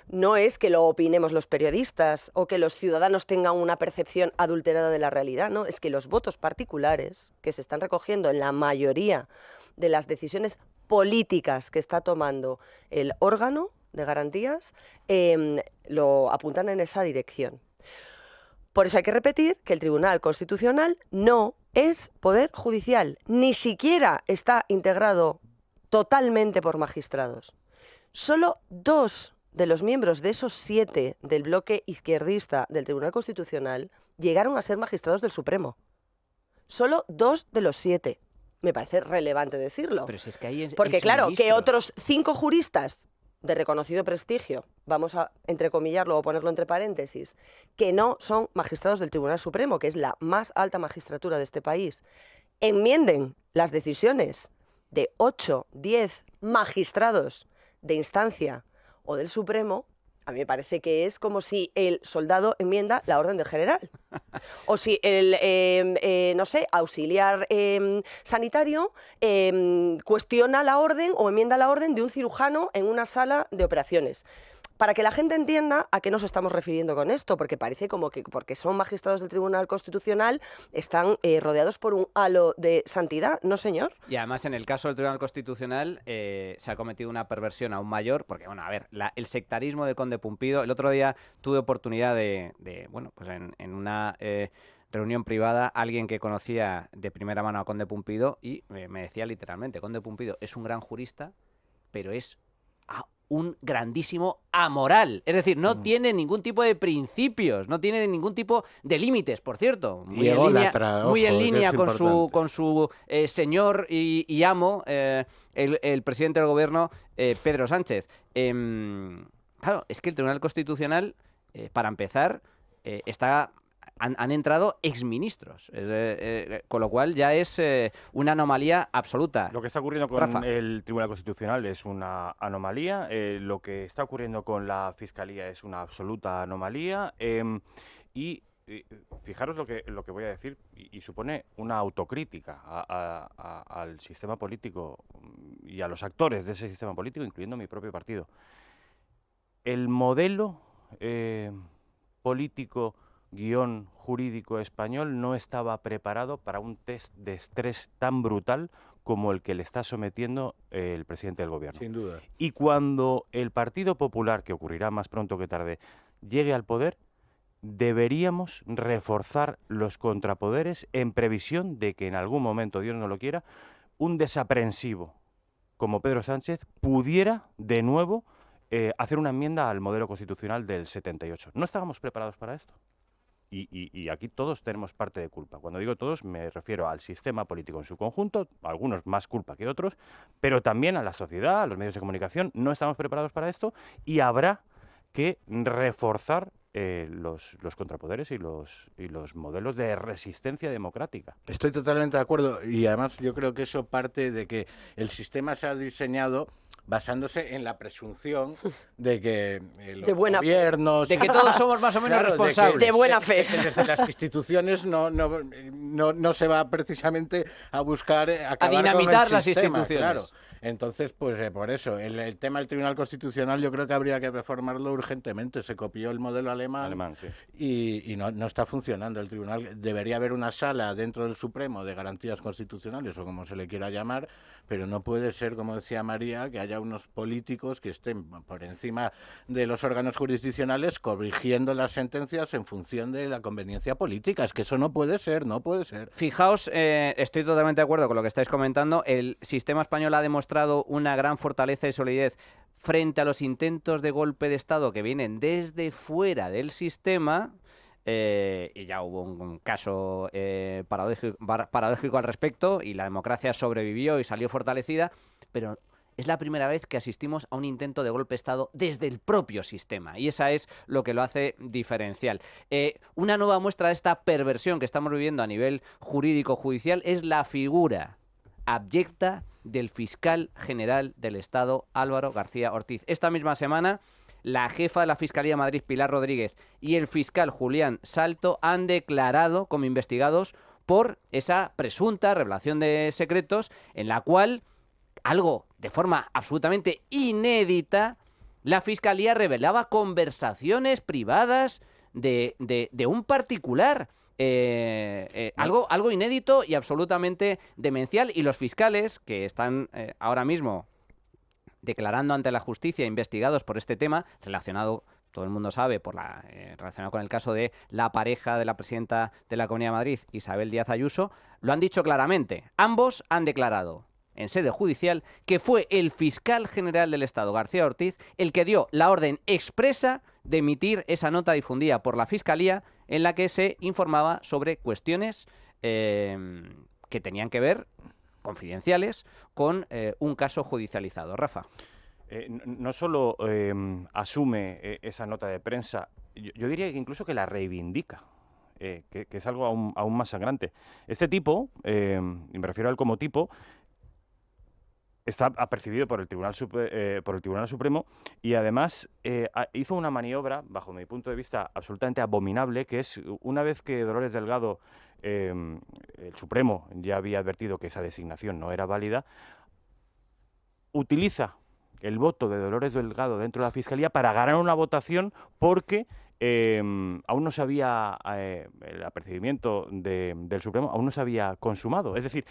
No es que lo opinemos los periodistas o que los ciudadanos tengan una percepción adulterada de la realidad, no, es que los votos particulares que se están recogiendo en la mayoría de las decisiones políticas que está tomando el órgano de garantías lo apuntan en esa dirección. Por eso hay que repetir que el Tribunal Constitucional no es poder judicial, ni siquiera está integrado totalmente por magistrados. Solo 2 de los miembros de esos 7 del bloque izquierdista del Tribunal Constitucional llegaron a ser magistrados del Supremo. Solo 2 de los 7. Me parece relevante decirlo. Pero si es que hay Porque claro, que otros 5 juristas de reconocido prestigio, vamos a entrecomillarlo o ponerlo entre paréntesis, que no son magistrados del Tribunal Supremo, que es la más alta magistratura de este país, enmienden las decisiones de 8, 10 magistrados de instancia o del Supremo, a mí me parece que es como si el soldado enmienda la orden del general. O si el, no sé, auxiliar sanitario cuestiona la orden o enmienda la orden de un cirujano en una sala de operaciones. Para que la gente entienda a qué nos estamos refiriendo con esto, porque parece como que porque son magistrados del Tribunal Constitucional están rodeados por un halo de santidad. No, señor. Y además, en el caso del Tribunal Constitucional se ha cometido una perversión aún mayor, porque, bueno, a ver, el sectarismo de Conde Pumpido, el otro día tuve oportunidad de bueno, pues en una reunión privada, alguien que conocía de primera mano a Conde Pumpido y me decía literalmente, Conde Pumpido es un gran jurista, pero es un grandísimo amoral. Es decir, no tiene ningún tipo de principios, no tiene ningún tipo de límites, por cierto. Muy en línea con su señor y amo, el presidente del gobierno, Pedro Sánchez. Claro, es que el Tribunal Constitucional, para empezar, han entrado exministros, con lo cual ya es una anomalía absoluta. Lo que está ocurriendo con Rafa. el Tribunal Constitucional es una anomalía, lo que está ocurriendo con la Fiscalía es una absoluta anomalía y fijaros lo que voy a decir y supone una autocrítica al sistema político y a los actores de ese sistema político, incluyendo mi propio partido. El modelo político jurídico español no estaba preparado para un test de estrés tan brutal como el que le está sometiendo el presidente del gobierno. Sin duda. Y cuando el Partido Popular, que ocurrirá más pronto que tarde, llegue al poder, deberíamos reforzar los contrapoderes en previsión de que en algún momento, Dios no lo quiera, un desaprensivo como Pedro Sánchez pudiera de nuevo hacer una enmienda al modelo constitucional del 78. No estábamos preparados para esto. Y aquí todos tenemos parte de culpa. Cuando digo todos, me refiero al sistema político en su conjunto, algunos más culpa que otros, pero también a la sociedad, a los medios de comunicación. No estamos preparados para esto y habrá que reforzar los contrapoderes y los modelos de resistencia democrática. Estoy totalmente de acuerdo y además yo creo que eso parte de que el sistema se ha diseñado basándose en la presunción de que los gobiernos... De que todos somos más o menos responsables. De buena fe. Que desde las instituciones no se va precisamente a buscar acabar a dinamitar con el las sistema, instituciones. Claro. Entonces, pues por eso, el tema del Tribunal Constitucional yo creo que habría que reformarlo urgentemente. Se copió el modelo alemán Sí. y no está funcionando. El tribunal debería haber una sala dentro del Supremo de garantías constitucionales o como se le quiera llamar, pero no puede ser, como decía María, que haya unos políticos que estén por encima de los órganos jurisdiccionales corrigiendo las sentencias en función de la conveniencia política. Es que eso no puede ser, no puede ser. Fijaos, estoy totalmente de acuerdo con lo que estáis comentando. El sistema español ha demostrado una gran fortaleza y solidez frente a los intentos de golpe de Estado que vienen desde fuera del sistema. Y ya hubo un caso paradójico al respecto y la democracia sobrevivió y salió fortalecida, pero es la primera vez que asistimos a un intento de golpe de Estado desde el propio sistema y esa es lo que lo hace diferencial. Una nueva muestra de esta perversión que estamos viviendo a nivel jurídico-judicial es la figura abyecta del fiscal general del Estado, Álvaro García Ortiz. Esta misma semana la jefa de la Fiscalía de Madrid, Pilar Rodríguez, y el fiscal Julián Salto han declarado como investigados por esa presunta revelación de secretos en la cual, algo de forma absolutamente inédita, la Fiscalía revelaba conversaciones privadas de un particular. Algo inédito y absolutamente demencial. Y los fiscales que están ahora mismo declarando ante la justicia, investigados por este tema, relacionado, todo el mundo sabe, relacionado con el caso de la pareja de la presidenta de la Comunidad de Madrid, Isabel Díaz Ayuso, lo han dicho claramente. Ambos han declarado en sede judicial que fue el fiscal general del Estado, García Ortiz, el que dio la orden expresa de emitir esa nota difundida por la Fiscalía en la que se informaba sobre cuestiones que tenían que ver, confidenciales, con un caso judicializado. Rafa. No solo asume esa nota de prensa, yo diría que incluso que la reivindica, que es algo aún más sangrante. Este tipo, y me refiero a él como tipo, está apercibido por el Tribunal Supremo y además hizo una maniobra, bajo mi punto de vista, absolutamente abominable, que es, una vez que Dolores Delgado, el Supremo ya había advertido que esa designación no era válida, utiliza el voto de Dolores Delgado dentro de la Fiscalía para ganar una votación porque aún no se había, el apercibimiento del Supremo aún no se había consumado. Es decir,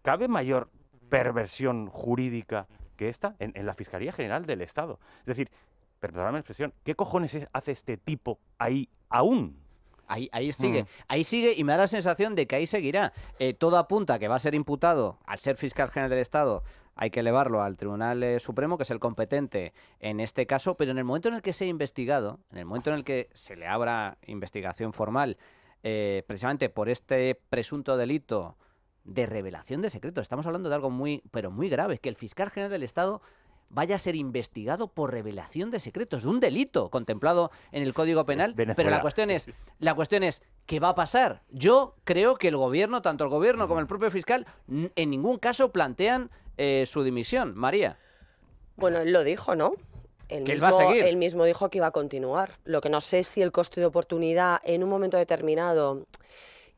¿cabe mayor perversión jurídica que esta en la Fiscalía General del Estado? Es decir, perdóname la expresión, ¿qué cojones hace este tipo ahí aún? Ahí sigue y me da la sensación de que ahí seguirá. Todo apunta a que va a ser imputado, al ser fiscal general del Estado, hay que elevarlo al Tribunal Supremo, que es el competente en este caso, pero en el momento en el que sea investigado, en el momento en el que se le abra investigación formal, precisamente por este presunto delito de revelación de secretos, estamos hablando de algo muy, pero muy grave, que el fiscal general del Estado vaya a ser investigado por revelación de secretos, de un delito contemplado en el Código Penal. Venezuela. Pero la cuestión es, ¿qué va a pasar? Yo creo que el gobierno, tanto el gobierno como el propio fiscal, en ningún caso plantean su dimisión. María. Bueno, él lo dijo, ¿no? Que él va a seguir. Él mismo dijo que iba a continuar. Lo que no sé es si el coste de oportunidad en un momento determinado...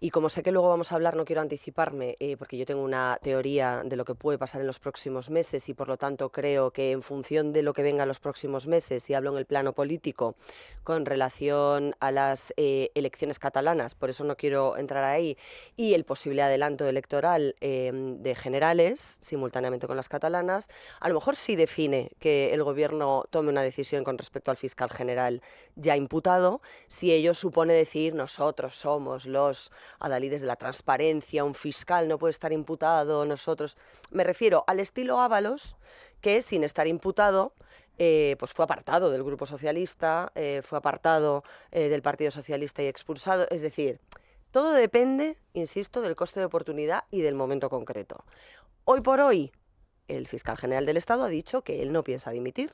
Y como sé que luego vamos a hablar, no quiero anticiparme, porque yo tengo una teoría de lo que puede pasar en los próximos meses y por lo tanto creo que en función de lo que venga en los próximos meses, y hablo en el plano político, con relación a las elecciones catalanas, por eso no quiero entrar ahí, y el posible adelanto electoral de generales, simultáneamente con las catalanas, a lo mejor sí define que el gobierno tome una decisión con respecto al fiscal general ya imputado, si ello supone decir nosotros somos los adalides de la transparencia, un fiscal no puede estar imputado, nosotros... Me refiero al estilo Ábalos, que sin estar imputado, pues fue apartado del Grupo Socialista, fue apartado del Partido Socialista y expulsado. Es decir, todo depende, insisto, del coste de oportunidad y del momento concreto. Hoy por hoy, el fiscal general del Estado ha dicho que él no piensa dimitir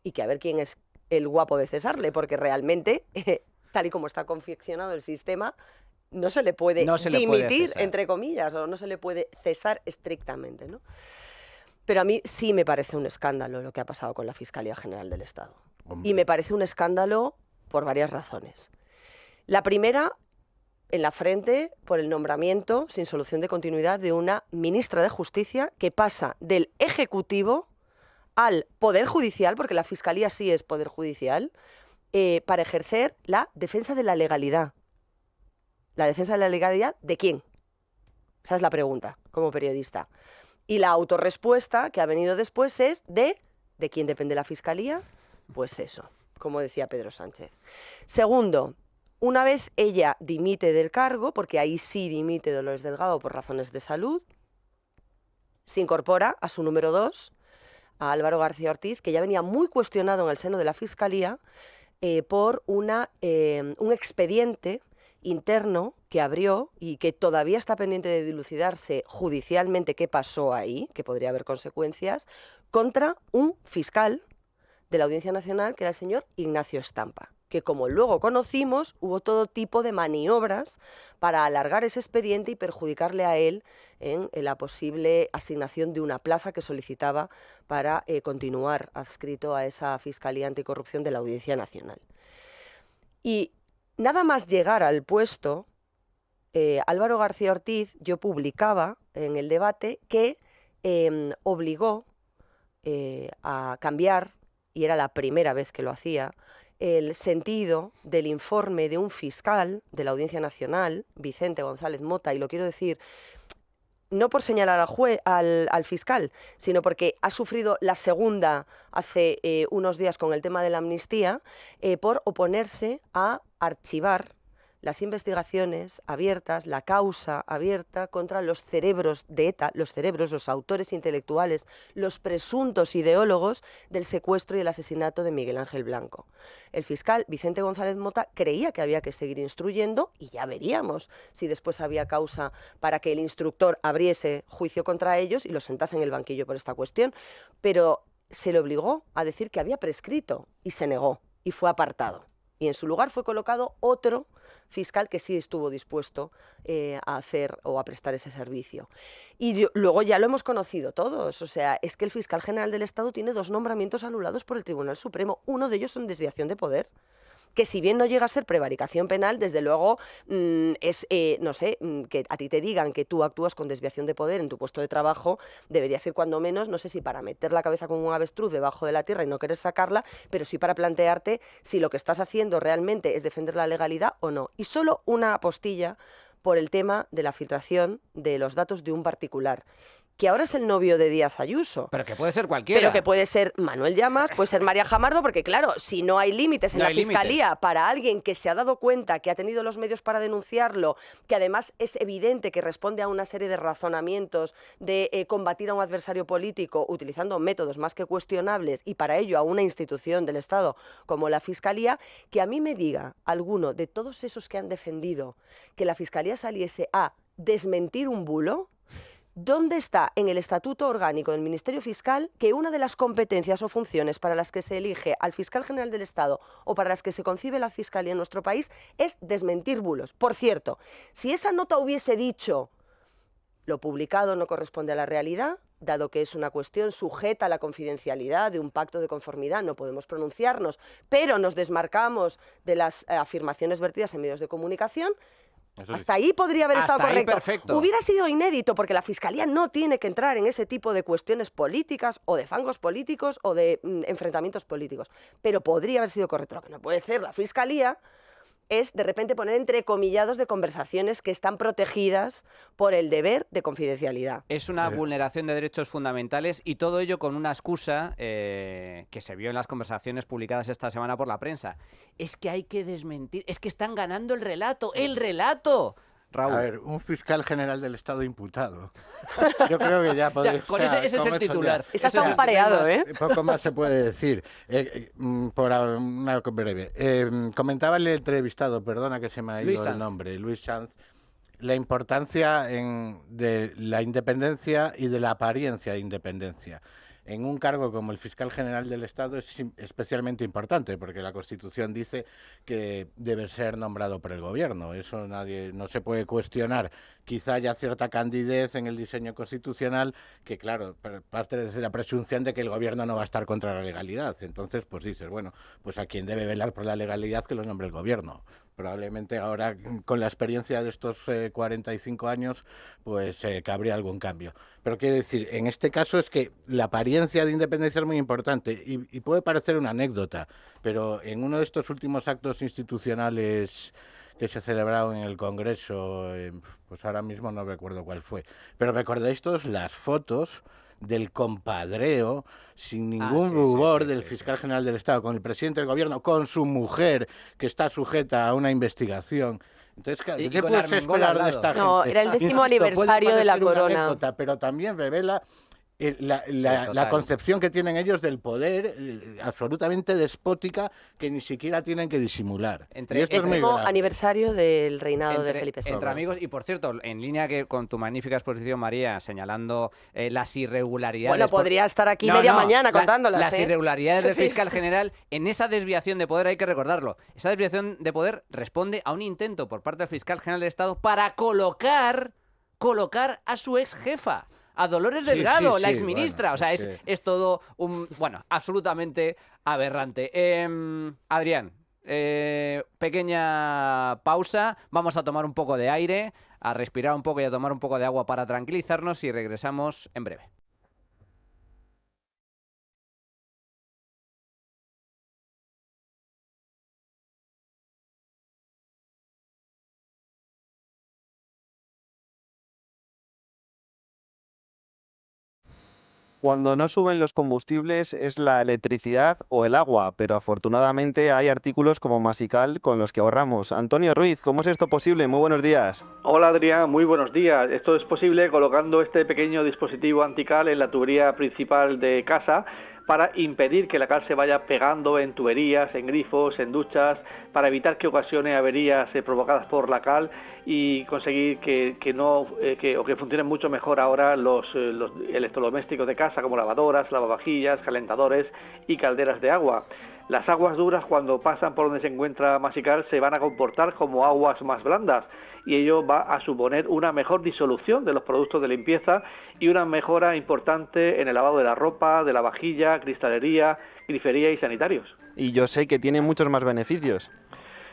y que a ver quién es el guapo de cesarle, porque realmente, tal y como está confeccionado el sistema, no se le puede dimitir, entre comillas, o no se le puede cesar estrictamente, ¿no? Pero a mí sí me parece un escándalo lo que ha pasado con la Fiscalía General del Estado. Hombre. Y me parece un escándalo por varias razones. La primera, en la frente, por el nombramiento sin solución de continuidad de una ministra de Justicia que pasa del Ejecutivo al Poder Judicial, porque la Fiscalía sí es Poder Judicial, para ejercer la defensa de la legalidad. ¿La defensa de la legalidad de quién? Esa es la pregunta, como periodista. Y la autorrespuesta que ha venido después es ¿de quién depende la Fiscalía? Pues eso, como decía Pedro Sánchez. Segundo, una vez ella dimite del cargo, porque ahí sí dimite Dolores Delgado por razones de salud, se incorpora a su número 2, a Álvaro García Ortiz, que ya venía muy cuestionado en el seno de la Fiscalía por un expediente interno que abrió y que todavía está pendiente de dilucidarse judicialmente qué pasó ahí, que podría haber consecuencias, contra un fiscal de la Audiencia Nacional que era el señor Ignacio Estampa. que, como luego conocimos, hubo todo tipo de maniobras para alargar ese expediente y perjudicarle a él en la posible asignación de una plaza que solicitaba para continuar adscrito a esa Fiscalía Anticorrupción de la Audiencia Nacional. Y nada más llegar al puesto, Álvaro García Ortiz, yo publicaba en el debate que obligó a cambiar, y era la primera vez que lo hacía, el sentido del informe de un fiscal de la Audiencia Nacional, Vicente González Mota, y lo quiero decir no por señalar al fiscal, sino porque ha sufrido la segunda hace unos días con el tema de la amnistía, por oponerse a archivar las investigaciones abiertas, la causa abierta contra los cerebros de ETA, los autores intelectuales, los presuntos ideólogos del secuestro y el asesinato de Miguel Ángel Blanco. El fiscal Vicente González Mota creía que había que seguir instruyendo y ya veríamos si después había causa para que el instructor abriese juicio contra ellos y los sentase en el banquillo por esta cuestión, pero se le obligó a decir que había prescrito y se negó y fue apartado. Y en su lugar fue colocado otro fiscal que sí estuvo dispuesto a hacer o a prestar ese servicio. Y luego ya lo hemos conocido todos, o sea, es que el fiscal general del Estado tiene 2 nombramientos anulados por el Tribunal Supremo, uno de ellos en desviación de poder, que si bien no llega a ser prevaricación penal, desde luego es, no sé, que a ti te digan que tú actúas con desviación de poder en tu puesto de trabajo, debería ser cuando menos, no sé si para meter la cabeza como un avestruz debajo de la tierra y no querer sacarla, pero sí para plantearte si lo que estás haciendo realmente es defender la legalidad o no. Y solo una apostilla por el tema de la filtración de los datos de un particular, que ahora es el novio de Díaz Ayuso. Pero que puede ser cualquiera. Pero que puede ser Manuel Llamas, puede ser María Jamardo, porque claro, si no hay límites en la Fiscalía para alguien que se ha dado cuenta, que ha tenido los medios para denunciarlo, que además es evidente que responde a una serie de razonamientos de combatir a un adversario político utilizando métodos más que cuestionables y para ello a una institución del Estado como la Fiscalía, que a mí me diga alguno de todos esos que han defendido que la Fiscalía saliese a desmentir un bulo, ¿dónde está en el Estatuto Orgánico del Ministerio Fiscal que una de las competencias o funciones para las que se elige al Fiscal General del Estado o para las que se concibe la Fiscalía en nuestro país es desmentir bulos? Por cierto, si esa nota hubiese dicho lo publicado no corresponde a la realidad, dado que es una cuestión sujeta a la confidencialidad de un pacto de conformidad, no podemos pronunciarnos, pero nos desmarcamos de las afirmaciones vertidas en medios de comunicación, hasta ahí podría haber estado correcto. Perfecto. Hubiera sido inédito porque la Fiscalía no tiene que entrar en ese tipo de cuestiones políticas o de fangos políticos o de enfrentamientos políticos. Pero podría haber sido correcto. Lo que no puede hacer la Fiscalía es de repente poner entrecomillados de conversaciones que están protegidas por el deber de confidencialidad. Es una vulneración de derechos fundamentales y todo ello con una excusa que se vio en las conversaciones publicadas esta semana por la prensa. Es que hay que desmentir, es que están ganando el relato, ¡el relato! Raúl. A ver, un fiscal general del Estado imputado. Yo creo que ya podemos... ese es el titular. Esa está un pareado, ¿eh? Poco más se puede decir. Por una breve. Comentaba el entrevistado, perdona que se me ha ido el nombre, Luis Sanz, la importancia de la independencia y de la apariencia de independencia. En un cargo como el fiscal general del Estado es especialmente importante porque la Constitución dice que debe ser nombrado por el gobierno. Eso no se puede cuestionar. Quizá haya cierta candidez en el diseño constitucional que, claro, parte de la presunción de que el gobierno no va a estar contra la legalidad. Entonces, pues dices, bueno, pues a quien debe velar por la legalidad que lo nombre el gobierno. Probablemente ahora, con la experiencia de estos 45 años, pues cabría algún cambio. Pero quiero decir, en este caso es que la apariencia de independencia es muy importante y puede parecer una anécdota, pero en uno de estos últimos actos institucionales que se celebraron en el Congreso, pues ahora mismo no recuerdo cuál fue, pero recordáis todos las fotos del compadreo sin ningún rubor del fiscal general del Estado con el presidente del gobierno, con su mujer que está sujeta a una investigación. Entonces, ¿qué puedes esperar de esta gente? No, era el 10º aniversario de la corona. Anécdota, pero también revela la concepción que tienen ellos del poder absolutamente despótica que ni siquiera tienen que disimular. Y esto es muy grave. Aniversario del reinado de Felipe II. Entre amigos, y por cierto, en línea que con tu magnífica exposición, María, señalando las irregularidades... Bueno, podría estar aquí media mañana contándolas. Las irregularidades del fiscal general, en esa desviación de poder, hay que recordarlo, esa desviación de poder responde a un intento por parte del fiscal general del Estado para colocar a su ex jefa, a Dolores Delgado, la exministra. Bueno, o sea, es todo absolutamente aberrante. Adrián, pequeña pausa, vamos a tomar un poco de aire, a respirar un poco y a tomar un poco de agua para tranquilizarnos y regresamos en breve. Cuando no suben los combustibles es la electricidad o el agua, pero afortunadamente hay artículos como Masical con los que ahorramos. Antonio Ruiz, ¿cómo es esto posible? Muy buenos días. Hola Adrián, muy buenos días. Esto es posible colocando este pequeño dispositivo antical en la tubería principal de casa para impedir que la cal se vaya pegando en tuberías, en grifos, en duchas, para evitar que ocasione averías provocadas por la cal y conseguir que funcionen mucho mejor ahora los electrodomésticos de casa como lavadoras, lavavajillas, calentadores y calderas de agua. Las aguas duras, cuando pasan por donde se encuentra Masical, se van a comportar como aguas más blandas y ello va a suponer una mejor disolución de los productos de limpieza y una mejora importante en el lavado de la ropa, de la vajilla, cristalería, grifería y sanitarios. Y yo sé que tiene muchos más beneficios.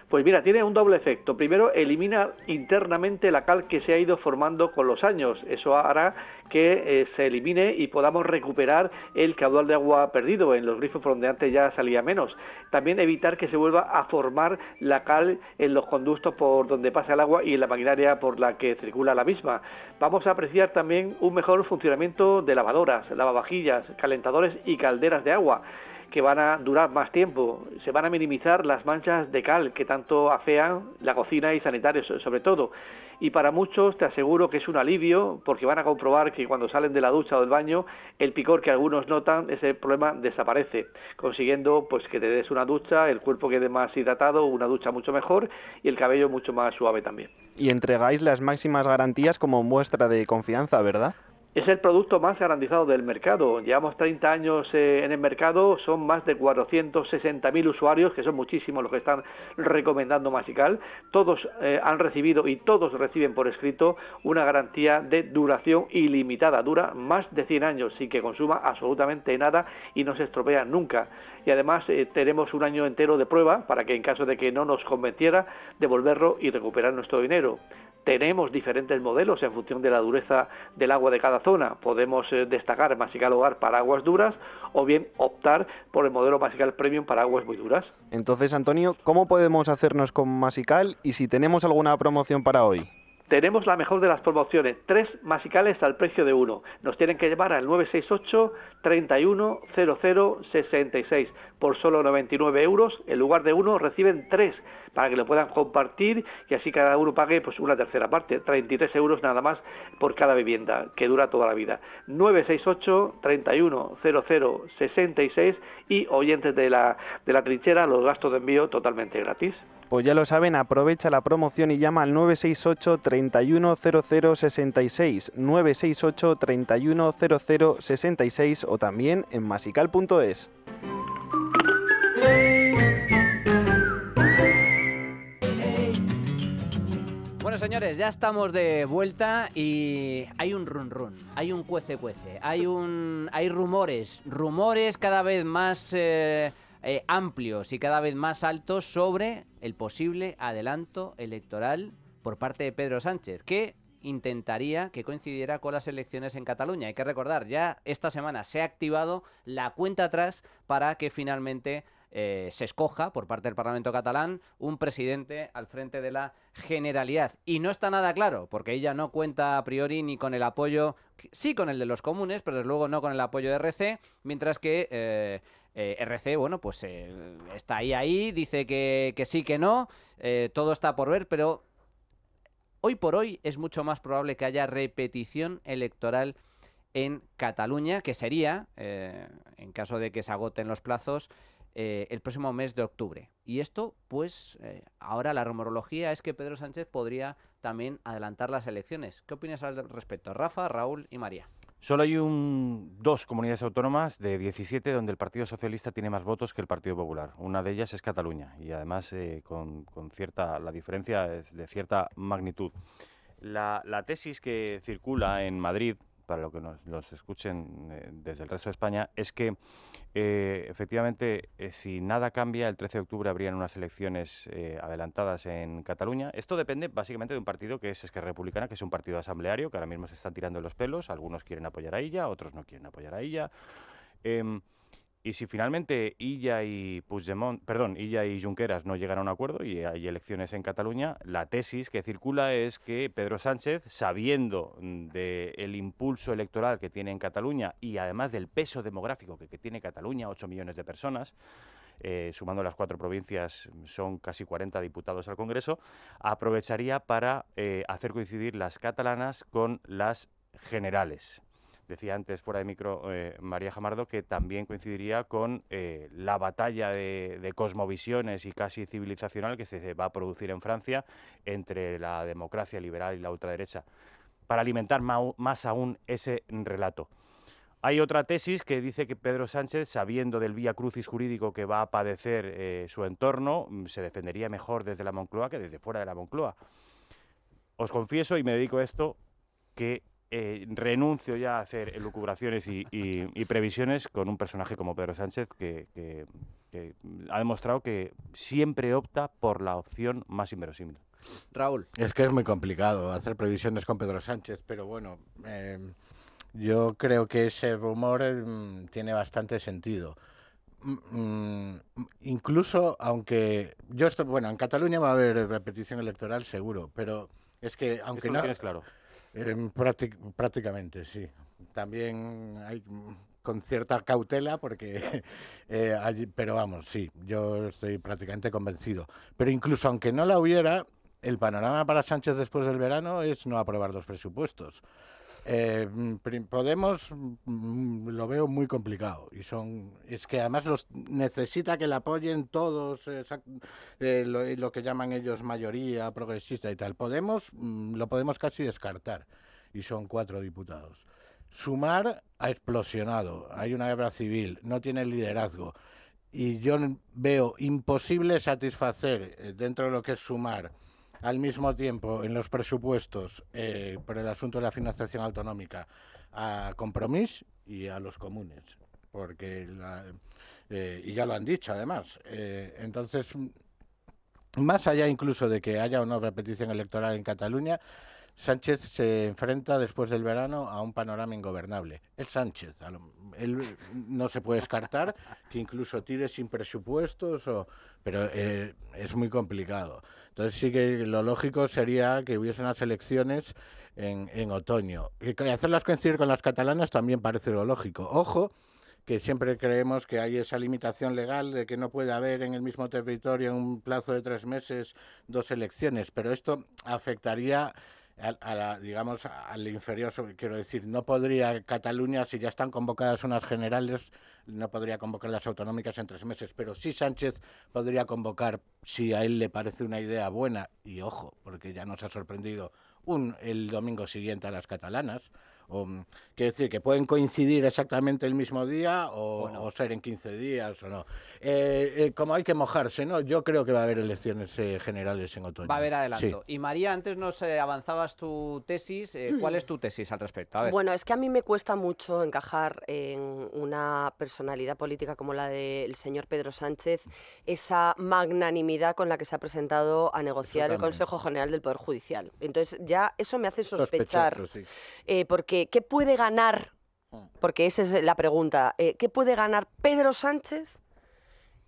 Pues mira, tiene un doble efecto. Primero, elimina internamente la cal que se ha ido formando con los años. Eso hará que se elimine y podamos recuperar el caudal de agua perdido en los grifos por donde antes ya salía menos. También evitar que se vuelva a formar la cal en los conductos por donde pasa el agua y en la maquinaria por la que circula la misma. Vamos a apreciar también un mejor funcionamiento de lavadoras, lavavajillas, calentadores y calderas de agua, que van a durar más tiempo. Se van a minimizar las manchas de cal que tanto afean la cocina y sanitarios sobre todo. Y para muchos te aseguro que es un alivio, porque van a comprobar que cuando salen de la ducha o del baño, el picor que algunos notan, ese problema desaparece, consiguiendo pues que te des una ducha, el cuerpo quede más hidratado, una ducha mucho mejor y el cabello mucho más suave también. Y entregáis las máximas garantías como muestra de confianza, ¿verdad? Es el producto más garantizado del mercado. Llevamos 30 años en el mercado, son más de 460.000 usuarios, que son muchísimos los que están recomendando Masical. Todos han recibido y todos reciben por escrito una garantía de duración ilimitada. Dura más de 100 años sin que consuma absolutamente nada y no se estropea nunca. Y además tenemos un año entero de prueba para que en caso de que no nos convenciera, devolverlo y recuperar nuestro dinero. Tenemos diferentes modelos en función de la dureza del agua de cada zona. Podemos destacar Masical Hogar para aguas duras o bien optar por el modelo Masical Premium para aguas muy duras. Entonces, Antonio, ¿cómo podemos hacernos con Masical y si tenemos alguna promoción para hoy? Tenemos la mejor de las promociones, 3 Masicales al precio de 1. Nos tienen que llevar al 968 31 00 66. Por solo 99 euros, en lugar de 1, reciben 3 para que lo puedan compartir y así cada uno pague pues una tercera parte, 33 euros nada más por cada vivienda, que dura toda la vida. 968 31 00 66 y oyentes de la trinchera, los gastos de envío totalmente gratis. Pues ya lo saben, aprovecha la promoción y llama al 968 31 00 66, 968 31 00 66 o también en masical.es. Bueno, señores, ya estamos de vuelta y hay un run run, hay un cuece, hay rumores cada vez más amplios y cada vez más altos sobre el posible adelanto electoral por parte de Pedro Sánchez, que intentaría que coincidiera con las elecciones en Cataluña. Hay que recordar, ya esta semana se ha activado la cuenta atrás para que finalmente se escoja por parte del Parlamento catalán un presidente al frente de la Generalidad. Y no está nada claro, porque ella no cuenta a priori ni con el apoyo, sí con el de los comunes, pero desde luego no con el apoyo de RC, mientras que RC, bueno, pues está ahí, dice que sí, que no, todo está por ver, pero hoy por hoy es mucho más probable que haya repetición electoral en Cataluña, que sería, en caso de que se agoten los plazos, el próximo mes de octubre. Y esto, pues, ahora la rumorología es que Pedro Sánchez podría también adelantar las elecciones. ¿Qué opinas al respecto? Rafa, Raúl y María. Solo hay dos comunidades autónomas de 17 donde el Partido Socialista tiene más votos que el Partido Popular. Una de ellas es Cataluña y además la diferencia es de cierta magnitud. La tesis que circula en Madrid, para lo que nos escuchen desde el resto de España, es que efectivamente si nada cambia, el 13 de octubre habrían unas elecciones adelantadas en Cataluña. Esto depende básicamente de un partido que es Esquerra Republicana, que es un partido asambleario, que ahora mismo se están tirando los pelos, algunos quieren apoyar a Illa, otros no quieren apoyar a Illa. Y si finalmente Illa y Junqueras no llegan a un acuerdo y hay elecciones en Cataluña, la tesis que circula es que Pedro Sánchez, sabiendo del impulso electoral que tiene en Cataluña y además del peso demográfico que tiene Cataluña, 8 millones de personas, sumando las 4 provincias son casi 40 diputados al Congreso, aprovecharía para hacer coincidir las catalanas con las generales. Decía antes, fuera de micro, María Jamardo, que también coincidiría con la batalla de cosmovisiones y casi civilizacional que se va a producir en Francia entre la democracia liberal y la ultraderecha, para alimentar más aún ese relato. Hay otra tesis que dice que Pedro Sánchez, sabiendo del vía crucis jurídico que va a padecer su entorno, se defendería mejor desde la Moncloa que desde fuera de la Moncloa. Os confieso, y me dedico a esto, que renuncio ya a hacer elucubraciones y previsiones con un personaje como Pedro Sánchez que ha demostrado que siempre opta por la opción más inverosímil. Raúl. Es que es muy complicado hacer previsiones con Pedro Sánchez, pero bueno, yo creo que ese rumor tiene bastante sentido. Incluso aunque en Cataluña va a haber repetición electoral seguro, pero es que aunque ¿Esto no... lo tienes claro? Prácticamente, sí. También hay con cierta cautela porque pero vamos, sí, yo estoy prácticamente convencido. Pero incluso aunque no la hubiera, el panorama para Sánchez después del verano es no aprobar los presupuestos. Podemos lo veo muy complicado y es que además necesita que le apoyen todos lo que llaman ellos mayoría progresista y tal. Lo podemos casi descartar y son 4 diputados. Sumar ha explosionado, hay una guerra civil, no tiene liderazgo y yo veo imposible satisfacer dentro de lo que es Sumar al mismo tiempo en los presupuestos por el asunto de la financiación autonómica a Compromís y a los comunes, porque y ya lo han dicho además. Entonces, más allá incluso de que haya o no repetición electoral en Cataluña, Sánchez se enfrenta después del verano a un panorama ingobernable. Es Sánchez, él no se puede descartar que incluso tire sin presupuestos, pero es muy complicado. Entonces sí que lo lógico sería que hubiese unas elecciones en otoño. Y hacerlas coincidir con las catalanas también parece lo lógico. Ojo, que siempre creemos que hay esa limitación legal de que no puede haber en el mismo territorio en un plazo de 3 meses 2 elecciones, pero esto afectaría al inferior, quiero decir, no podría Cataluña, si ya están convocadas unas generales, no podría convocar las autonómicas en 3 meses, pero sí Sánchez podría convocar, si a él le parece una idea buena, y ojo, porque ya nos ha sorprendido, el domingo siguiente a las catalanas. Quiero decir que pueden coincidir exactamente el mismo día o ser en 15 días o no. Como hay que mojarse, ¿no? Yo creo que va a haber elecciones generales en otoño. Va a haber adelanto. Sí. Y María, antes nos avanzabas tu tesis. ¿Cuál es tu tesis al respecto? A ver. Bueno, es que a mí me cuesta mucho encajar en una personalidad política como la del señor Pedro Sánchez esa magnanimidad con la que se ha presentado a negociar el Consejo General del Poder Judicial. Entonces ya eso me hace sospechar, sí. porque ¿qué puede ganar? Porque esa es la pregunta. ¿Qué puede ganar Pedro Sánchez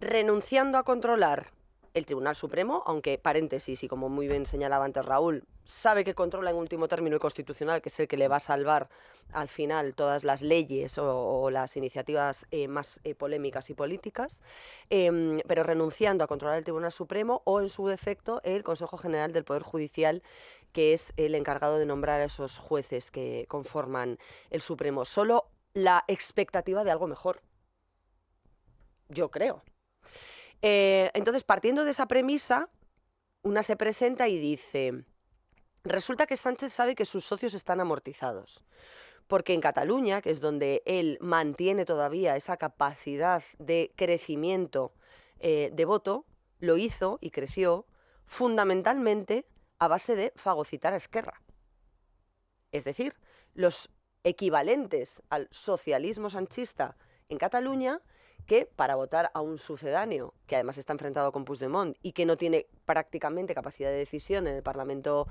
renunciando a controlar el Tribunal Supremo? Aunque, paréntesis, y como muy bien señalaba antes Raúl, sabe que controla en último término el Constitucional, que es el que le va a salvar al final todas las leyes o las iniciativas más polémicas y políticas, pero renunciando a controlar el Tribunal Supremo o, en su defecto, el Consejo General del Poder Judicial, que es el encargado de nombrar a esos jueces que conforman el Supremo. Solo la expectativa de algo mejor, yo creo. Entonces, partiendo de esa premisa, una se presenta y dice: resulta que Sánchez sabe que sus socios están amortizados, porque en Cataluña, que es donde él mantiene todavía esa capacidad de crecimiento de voto, lo hizo y creció fundamentalmente a base de fagocitar a Esquerra. Es decir, los equivalentes al socialismo sanchista en Cataluña, que para votar a un sucedáneo, que además está enfrentado con Puigdemont y que no tiene prácticamente capacidad de decisión en el Parlamento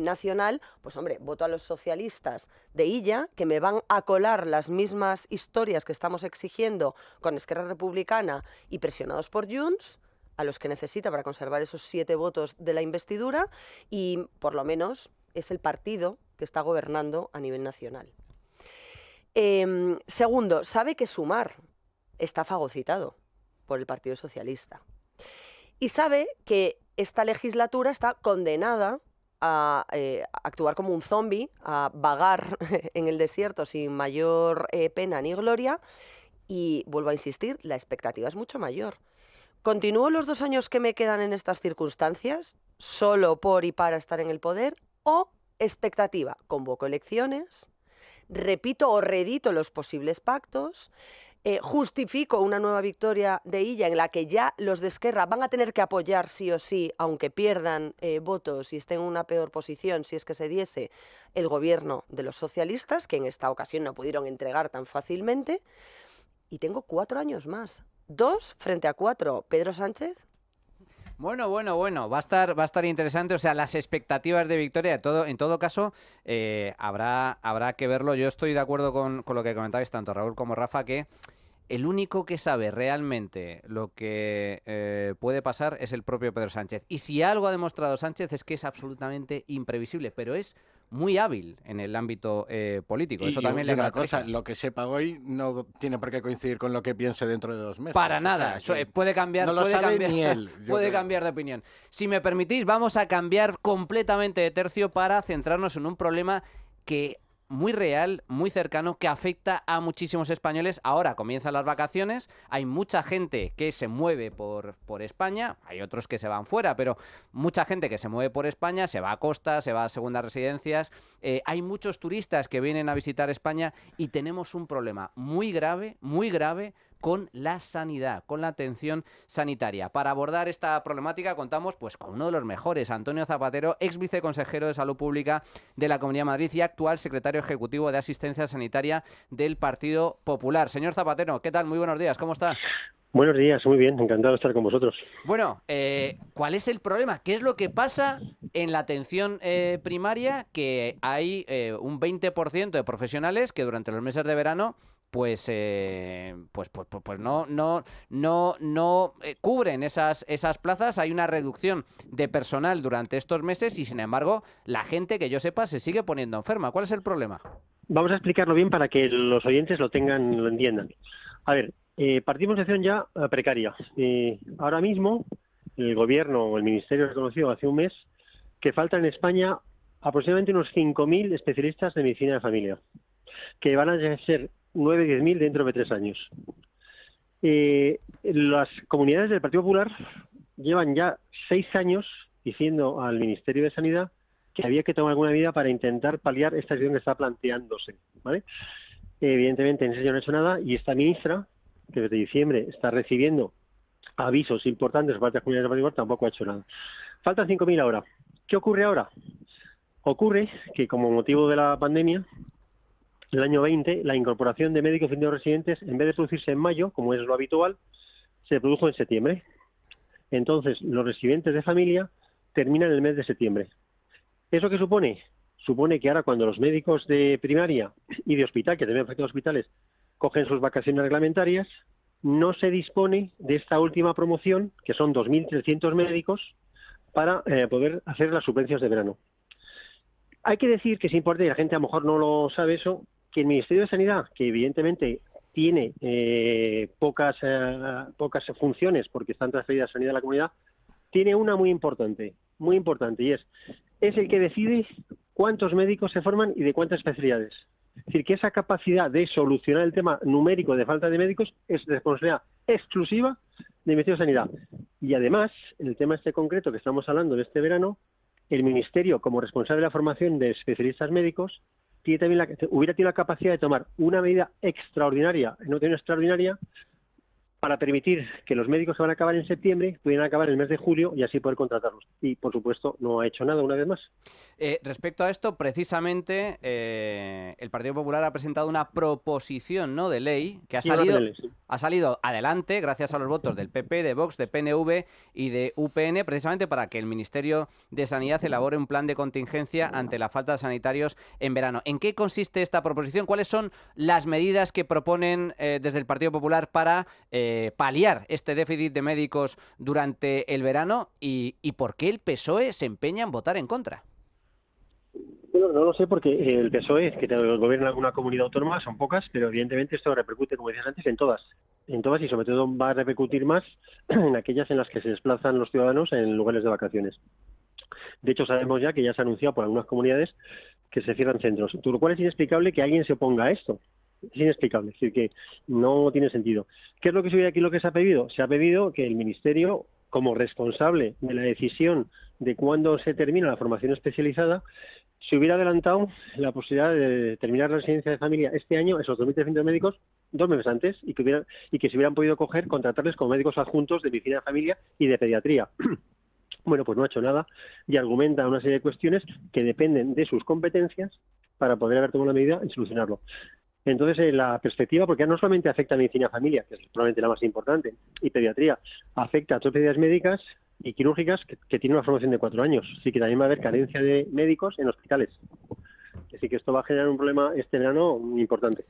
Nacional, pues hombre, voto a los socialistas de Illa, que me van a colar las mismas historias que estamos exigiendo con Esquerra Republicana y presionados por Junts, a los que necesita para conservar esos 7 votos de la investidura, y por lo menos es el partido que está gobernando a nivel nacional. Segundo, sabe que Sumar está fagocitado por el Partido Socialista. Y sabe que esta legislatura está condenada a actuar como un zombi, a vagar en el desierto sin mayor pena ni gloria. Y vuelvo a insistir, la expectativa es mucho mayor. ¿Continúo los 2 años que me quedan en estas circunstancias solo por y para estar en el poder? ¿O expectativa? Convoco elecciones, repito o reedito los posibles pactos, justifico una nueva victoria de Illa en la que ya los de Esquerra van a tener que apoyar sí o sí, aunque pierdan votos y estén en una peor posición si es que se diese el gobierno de los socialistas, que en esta ocasión no pudieron entregar tan fácilmente, y tengo 4 años más. 2 frente a 4. ¿Pedro Sánchez? Bueno, va a estar interesante. O sea, las expectativas de victoria, en todo caso, habrá que verlo. Yo estoy de acuerdo con lo que comentabais tanto Raúl como Rafa, que el único que sabe realmente lo que puede pasar es el propio Pedro Sánchez. Y si algo ha demostrado Sánchez es que es absolutamente imprevisible, pero es muy hábil en el ámbito político. Eso también le una caracteriza. cosa, lo que sepa hoy no tiene por qué coincidir con lo que piense dentro de 2 meses. Para nada, O sea, puede cambiar, no lo puede sabe cambiar, ni él. puede cambiar de opinión. Si me permitís, vamos a cambiar completamente de tercio para centrarnos en un problema que muy real, muy cercano, que afecta a muchísimos españoles. Ahora comienzan las vacaciones, hay mucha gente que se mueve por España, hay otros que se van fuera, pero mucha gente que se mueve por España, se va a costa, se va a segundas residencias, hay muchos turistas que vienen a visitar España y tenemos un problema muy grave con la sanidad, con la atención sanitaria. Para abordar esta problemática contamos pues con uno de los mejores, Antonio Zapatero, ex viceconsejero de Salud Pública de la Comunidad de Madrid y actual secretario ejecutivo de Asistencia Sanitaria del Partido Popular. Señor Zapatero, ¿qué tal? Muy buenos días, ¿cómo está? Buenos días, muy bien, encantado de estar con vosotros. Bueno, ¿cuál es el problema? ¿Qué es lo que pasa en la atención primaria? Que hay un 20% de profesionales que durante los meses de verano pues no cubren esas plazas. Hay una reducción de personal durante estos meses y, sin embargo, la gente, que yo sepa, se sigue poniendo enferma. ¿Cuál es el problema? Vamos a explicarlo bien para que los oyentes lo entiendan. A ver, partimos de situación ya precaria. Ahora mismo, el Gobierno o el Ministerio reconoció hace un mes que faltan en España aproximadamente unos 5.000 especialistas de medicina de familia, que van a ser 9 o 10.000 dentro de 3 años. Las comunidades del Partido Popular llevan ya 6 años diciendo al Ministerio de Sanidad que había que tomar alguna medida para intentar paliar esta situación que está planteándose, ¿vale? Evidentemente, en ese sentido no ha hecho nada, y esta ministra, que desde diciembre está recibiendo avisos importantes por parte de las comunidades del Partido Popular, tampoco ha hecho nada. Faltan 5.000 ahora. ¿Qué ocurre ahora? Ocurre que, como motivo de la pandemia, el año 20, la incorporación de médicos y residentes, en vez de producirse en mayo, como es lo habitual, se produjo en septiembre. Entonces, los residentes de familia terminan el mes de septiembre. ¿Eso qué supone? Supone que ahora, cuando los médicos de primaria y de hospital, que también afectan a hospitales, cogen sus vacaciones reglamentarias, no se dispone de esta última promoción, que son 2.300 médicos, para poder hacer las suplencias de verano. Hay que decir que es importante, y la gente a lo mejor no lo sabe eso, que el Ministerio de Sanidad, que evidentemente tiene pocas funciones porque están transferidas a Sanidad a la comunidad, tiene una muy importante, y es es el que decide cuántos médicos se forman y de cuántas especialidades. Es decir, que esa capacidad de solucionar el tema numérico de falta de médicos es responsabilidad exclusiva del Ministerio de Sanidad. Y además, en el tema este concreto que estamos hablando de este verano, el Ministerio, como responsable de la formación de especialistas médicos, hubiera tenido la capacidad de tomar una medida extraordinaria, no tiene extraordinaria, para permitir que los médicos que van a acabar en septiembre pudieran acabar en el mes de julio y así poder contratarlos. Y, por supuesto, no ha hecho nada una vez más. Respecto a esto, precisamente, el Partido Popular ha presentado una proposición, ¿no?, de ley que ha salido adelante gracias a los votos del PP, de Vox, de PNV y de UPN, precisamente para que el Ministerio de Sanidad elabore un plan de contingencia ante la falta de sanitarios en verano. ¿En qué consiste esta proposición? ¿Cuáles son las medidas que proponen desde el Partido Popular para paliar este déficit de médicos durante el verano? ¿Y por qué el PSOE se empeña en votar en contra? Bueno, no lo sé porque el PSOE, que gobierna en alguna comunidad autónoma, son pocas, pero evidentemente esto repercute, como decías antes, en todas y sobre todo va a repercutir más en aquellas en las que se desplazan los ciudadanos en lugares de vacaciones. De hecho, sabemos ya que ya se ha anunciado por algunas comunidades que se cierran centros, lo cual es inexplicable que alguien se oponga a esto. Es inexplicable, es decir, que no tiene sentido. ¿Qué es lo que se ha pedido? Se ha pedido que el Ministerio, como responsable de la decisión de cuándo se termina la formación especializada, se hubiera adelantado la posibilidad de terminar la residencia de familia este año, esos 2.300 médicos, 2 meses antes, y que se hubieran podido contratarles como médicos adjuntos de medicina de familia y de pediatría. Bueno, pues no ha hecho nada y argumenta una serie de cuestiones que dependen de sus competencias para poder haber tomado la medida y solucionarlo. Entonces, la perspectiva, porque no solamente afecta a medicina de familia, que es probablemente la más importante, y pediatría, afecta a ortopedas médicas y quirúrgicas que tienen una formación de 4 años. Así que también va a haber carencia de médicos en hospitales. Así que esto va a generar un problema este verano importante.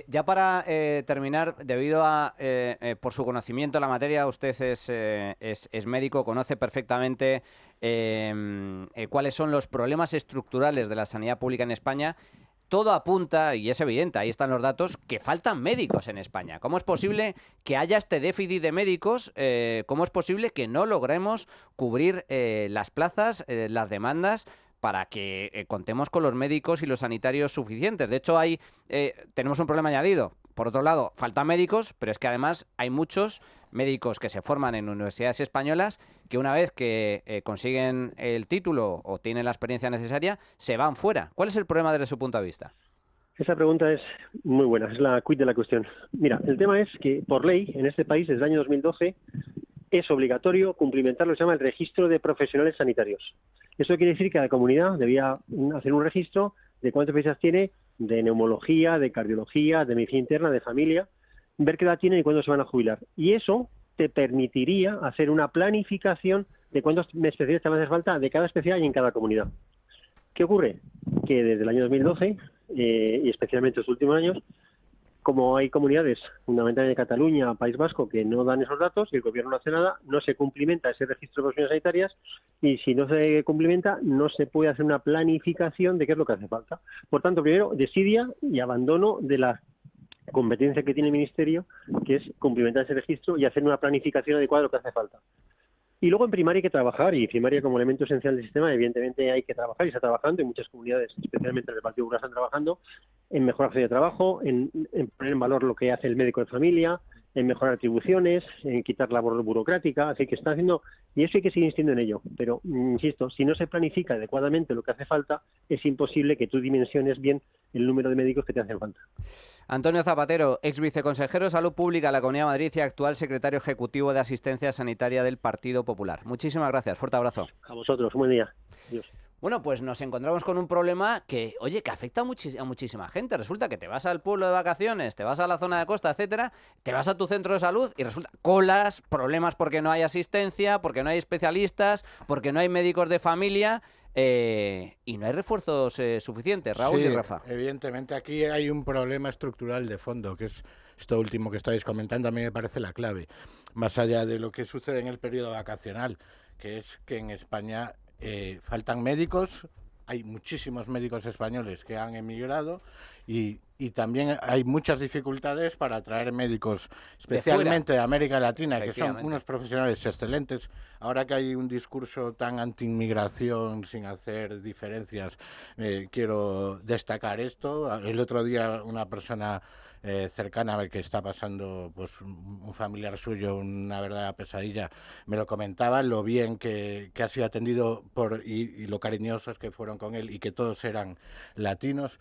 Ya para terminar, debido a, por su conocimiento de la materia, usted es médico, conoce perfectamente cuáles son los problemas estructurales de la sanidad pública en España. Todo apunta, y es evidente, ahí están los datos, que faltan médicos en España. ¿Cómo es posible que haya este déficit de médicos? ¿Cómo es posible que no logremos cubrir las plazas, las demandas, para que contemos con los médicos y los sanitarios suficientes? De hecho, tenemos un problema añadido. Por otro lado, faltan médicos, pero es que además hay muchos médicos que se forman en universidades españolas que una vez que consiguen el título o tienen la experiencia necesaria, se van fuera. ¿Cuál es el problema desde su punto de vista? Esa pregunta es muy buena, es la quid de la cuestión. Mira, el tema es que por ley, en este país, desde el año 2012, es obligatorio cumplimentar lo que se llama el registro de profesionales sanitarios. Eso quiere decir que la comunidad debía hacer un registro de cuántas especialidades tiene de neumología, de cardiología, de medicina interna, de familia, ver qué edad tienen y cuándo se van a jubilar. Y eso te permitiría hacer una planificación de cuántas especialidades te van a hacer falta de cada especialidad y en cada comunidad. ¿Qué ocurre? Que desde el año 2012, y especialmente estos últimos años, como hay comunidades, fundamentalmente de Cataluña, País Vasco, que no dan esos datos y el gobierno no hace nada, no se cumplimenta ese registro de profesiones sanitarias y si no se cumplimenta no se puede hacer una planificación de qué es lo que hace falta. Por tanto, primero, desidia y abandono de la competencia que tiene el Ministerio, que es cumplimentar ese registro y hacer una planificación adecuada de lo que hace falta. Y luego en primaria hay que trabajar, y primaria como elemento esencial del sistema, evidentemente hay que trabajar y está trabajando, en muchas comunidades, especialmente en el Partido Popular, están trabajando en mejorar la de trabajo, en poner en valor lo que hace el médico de familia, en mejorar atribuciones, en quitar labor burocrática, así que está haciendo, y eso hay que seguir insistiendo en ello, pero insisto, si no se planifica adecuadamente lo que hace falta, es imposible que tú dimensiones bien el número de médicos que te hacen falta. Antonio Zapatero, ex viceconsejero de Salud Pública de la Comunidad de Madrid y actual secretario ejecutivo de Asistencia Sanitaria del Partido Popular. Muchísimas gracias, fuerte abrazo. A vosotros, buen día. Adiós. Bueno, pues nos encontramos con un problema que, oye, que afecta a muchísima gente. Resulta que te vas al pueblo de vacaciones, te vas a la zona de costa, etcétera, te vas a tu centro de salud y resulta colas, problemas porque no hay asistencia, porque no hay especialistas, porque no hay médicos de familia. Y no hay refuerzos suficientes, Raúl y Rafa. Evidentemente aquí hay un problema estructural de fondo, que es esto último que estáis comentando, a mí me parece la clave, más allá de lo que sucede en el periodo vacacional, que es que en España faltan médicos, hay muchísimos médicos españoles que han emigrado y también hay muchas dificultades para traer médicos, especialmente de América Latina, que son unos profesionales excelentes. Ahora que hay un discurso tan anti-inmigración, sin hacer diferencias, quiero destacar esto. El otro día una persona cercana al que está pasando, pues un familiar suyo, una verdadera pesadilla, me lo comentaba, lo bien que ha sido atendido y lo cariñosos que fueron con él y que todos eran latinos.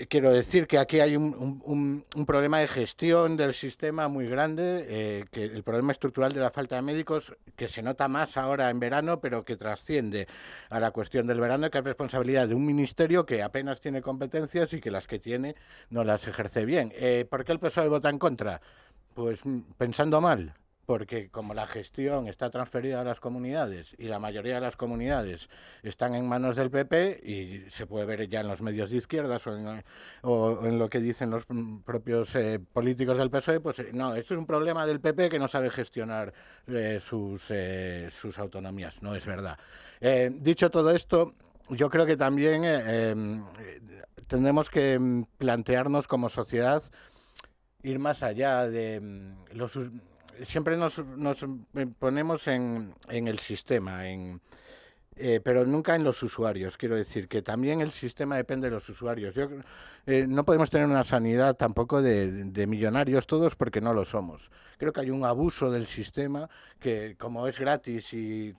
Quiero decir que aquí hay un problema de gestión del sistema muy grande, que el problema estructural de la falta de médicos, que se nota más ahora en verano, pero que trasciende a la cuestión del verano, que es responsabilidad de un ministerio que apenas tiene competencias y que las que tiene no las ejerce bien. ¿Por qué el PSOE vota en contra? Pues pensando mal. Porque como la gestión está transferida a las comunidades y la mayoría de las comunidades están en manos del PP, y se puede ver ya en los medios de izquierdas o en lo que dicen los propios políticos del PSOE, pues no, esto es un problema del PP que no sabe gestionar sus autonomías. No es verdad. Dicho todo esto, yo creo que también tendremos que plantearnos como sociedad ir más allá de los... Siempre nos ponemos en el sistema, pero nunca en los usuarios. Quiero decir que también el sistema depende de los usuarios. No podemos tener una sanidad tampoco de millonarios todos, porque no lo somos. Creo que hay un abuso del sistema que, como es gratis y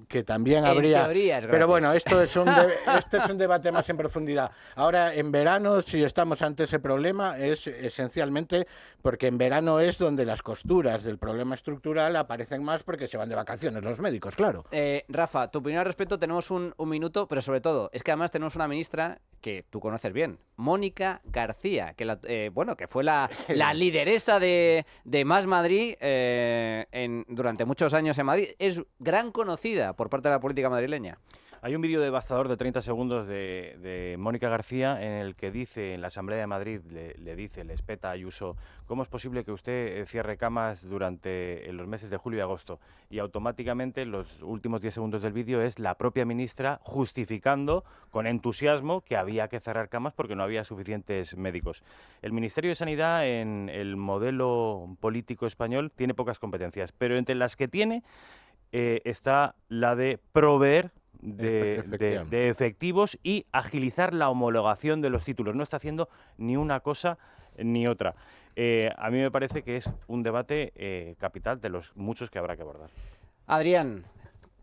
que también habría... En teoría es gratis. Pero bueno, este es un debate más en profundidad. Ahora, en verano, si estamos ante ese problema, es esencialmente porque en verano es donde las costuras del problema estructural aparecen más, porque se van de vacaciones los médicos, claro. Rafa, tu opinión al respecto, tenemos un minuto, pero sobre todo, es que además tenemos una ministra que tú conoces bien, Mónica García, que que fue la lideresa de Más Madrid durante muchos años en Madrid. Es gran conocida por parte de la política madrileña. Hay un vídeo devastador de 30 segundos de Mónica García en el que dice, en la Asamblea de Madrid, le espeta a Ayuso, ¿cómo es posible que usted cierre camas durante los meses de julio y agosto? Y automáticamente los últimos 10 segundos del vídeo es la propia ministra justificando con entusiasmo que había que cerrar camas porque no había suficientes médicos. El Ministerio de Sanidad, en el modelo político español, tiene pocas competencias, pero entre las que tiene está la de proveer de efectivos y agilizar la homologación de los títulos. No está haciendo ni una cosa ni otra. A mí me parece que es un debate capital de los muchos que habrá que abordar. Adrián,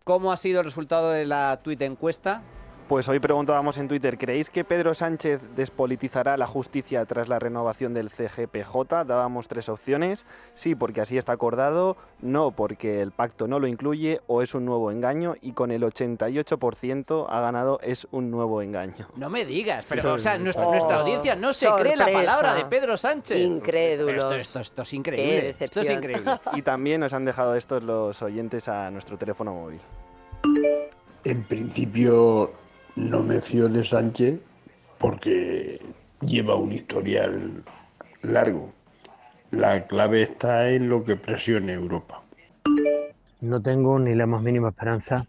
¿cómo ha sido el resultado de la tuit encuesta? Pues hoy preguntábamos en Twitter, ¿creéis que Pedro Sánchez despolitizará la justicia tras la renovación del CGPJ? Dábamos 3 opciones: sí, porque así está acordado; no, porque el pacto no lo incluye; o es un nuevo engaño. Y con el 88% ha ganado es un nuevo engaño. No me digas, pero o sea, nuestra audiencia no se cree la palabra de Pedro Sánchez. Incrédulos. Esto es increíble. Esto es increíble. Y también nos han dejado estos los oyentes a nuestro teléfono móvil. En principio no me fío de Sánchez porque lleva un historial largo. La clave está en lo que presione Europa. No tengo ni la más mínima esperanza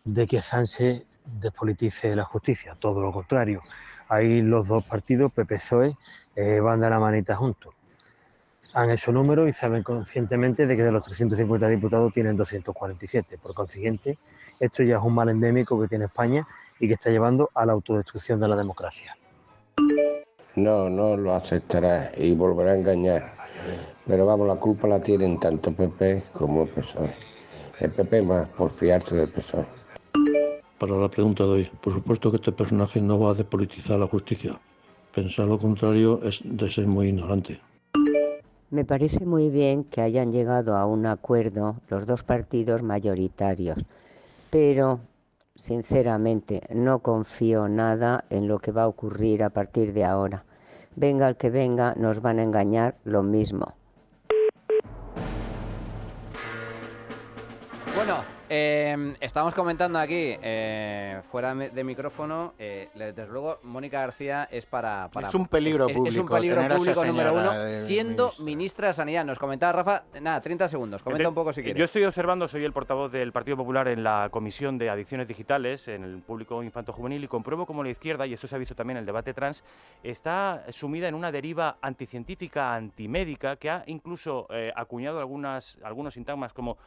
de que Sánchez despolitice la justicia, todo lo contrario. Ahí los dos partidos, PP-PSOE, van de la manita juntos. Han hecho números y saben conscientemente de que de los 350 diputados tienen 247. Por consiguiente, esto ya es un mal endémico que tiene España y que está llevando a la autodestrucción de la democracia. No lo aceptará y volverá a engañar. Pero vamos, la culpa la tienen tanto PP como el PSOE. El PP más por fiarse del PSOE. Para la pregunta de hoy, por supuesto que este personaje no va a despolitizar la justicia. Pensar lo contrario es de ser muy ignorante. Me parece muy bien que hayan llegado a un acuerdo los dos partidos mayoritarios, pero sinceramente no confío nada en lo que va a ocurrir a partir de ahora. Venga el que venga, nos van a engañar lo mismo. Bueno, Estábamos comentando aquí, fuera de micrófono, desde luego Mónica García es para es un peligro público. Es un peligro tener a esa público número uno, señora de siendo ministra de Sanidad. Nos comentaba Rafa, nada, 30 segundos, comenta un poco si quieres. Yo estoy observando, soy el portavoz del Partido Popular en la Comisión de Adicciones Digitales, en el público infanto-juvenil, y compruebo como la izquierda, y esto se ha visto también en el debate trans, está sumida en una deriva anticientífica, antimédica, que ha incluso acuñado algunos sintagmas como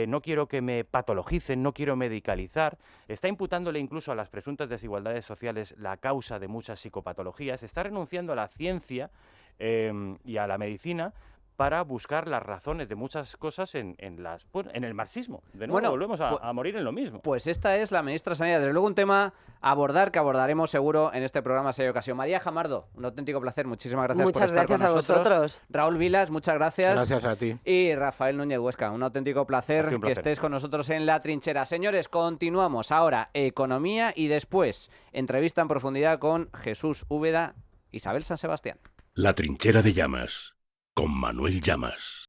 no quiero que me patologicen, no quiero medicalizar, está imputándole incluso a las presuntas desigualdades sociales la causa de muchas psicopatologías, está renunciando a la ciencia y a la medicina para buscar las razones de muchas cosas en el marxismo. De nuevo, volvemos a morir en lo mismo. Pues esta es la ministra de Sanidad. Desde luego un tema a abordar, que abordaremos seguro en este programa si hay ocasión. María Jamardo, un auténtico placer. Muchísimas gracias por estar con nosotros. Muchas gracias a vosotros. Raúl Vilas, muchas gracias. Gracias a ti. Y Rafael Núñez Huesca, un auténtico placer que estés con nosotros en La Trinchera. Señores, continuamos ahora economía y después entrevista en profundidad con Jesús Úbeda, Isabel San Sebastián. La Trinchera de Llamas, con Manuel Llamas.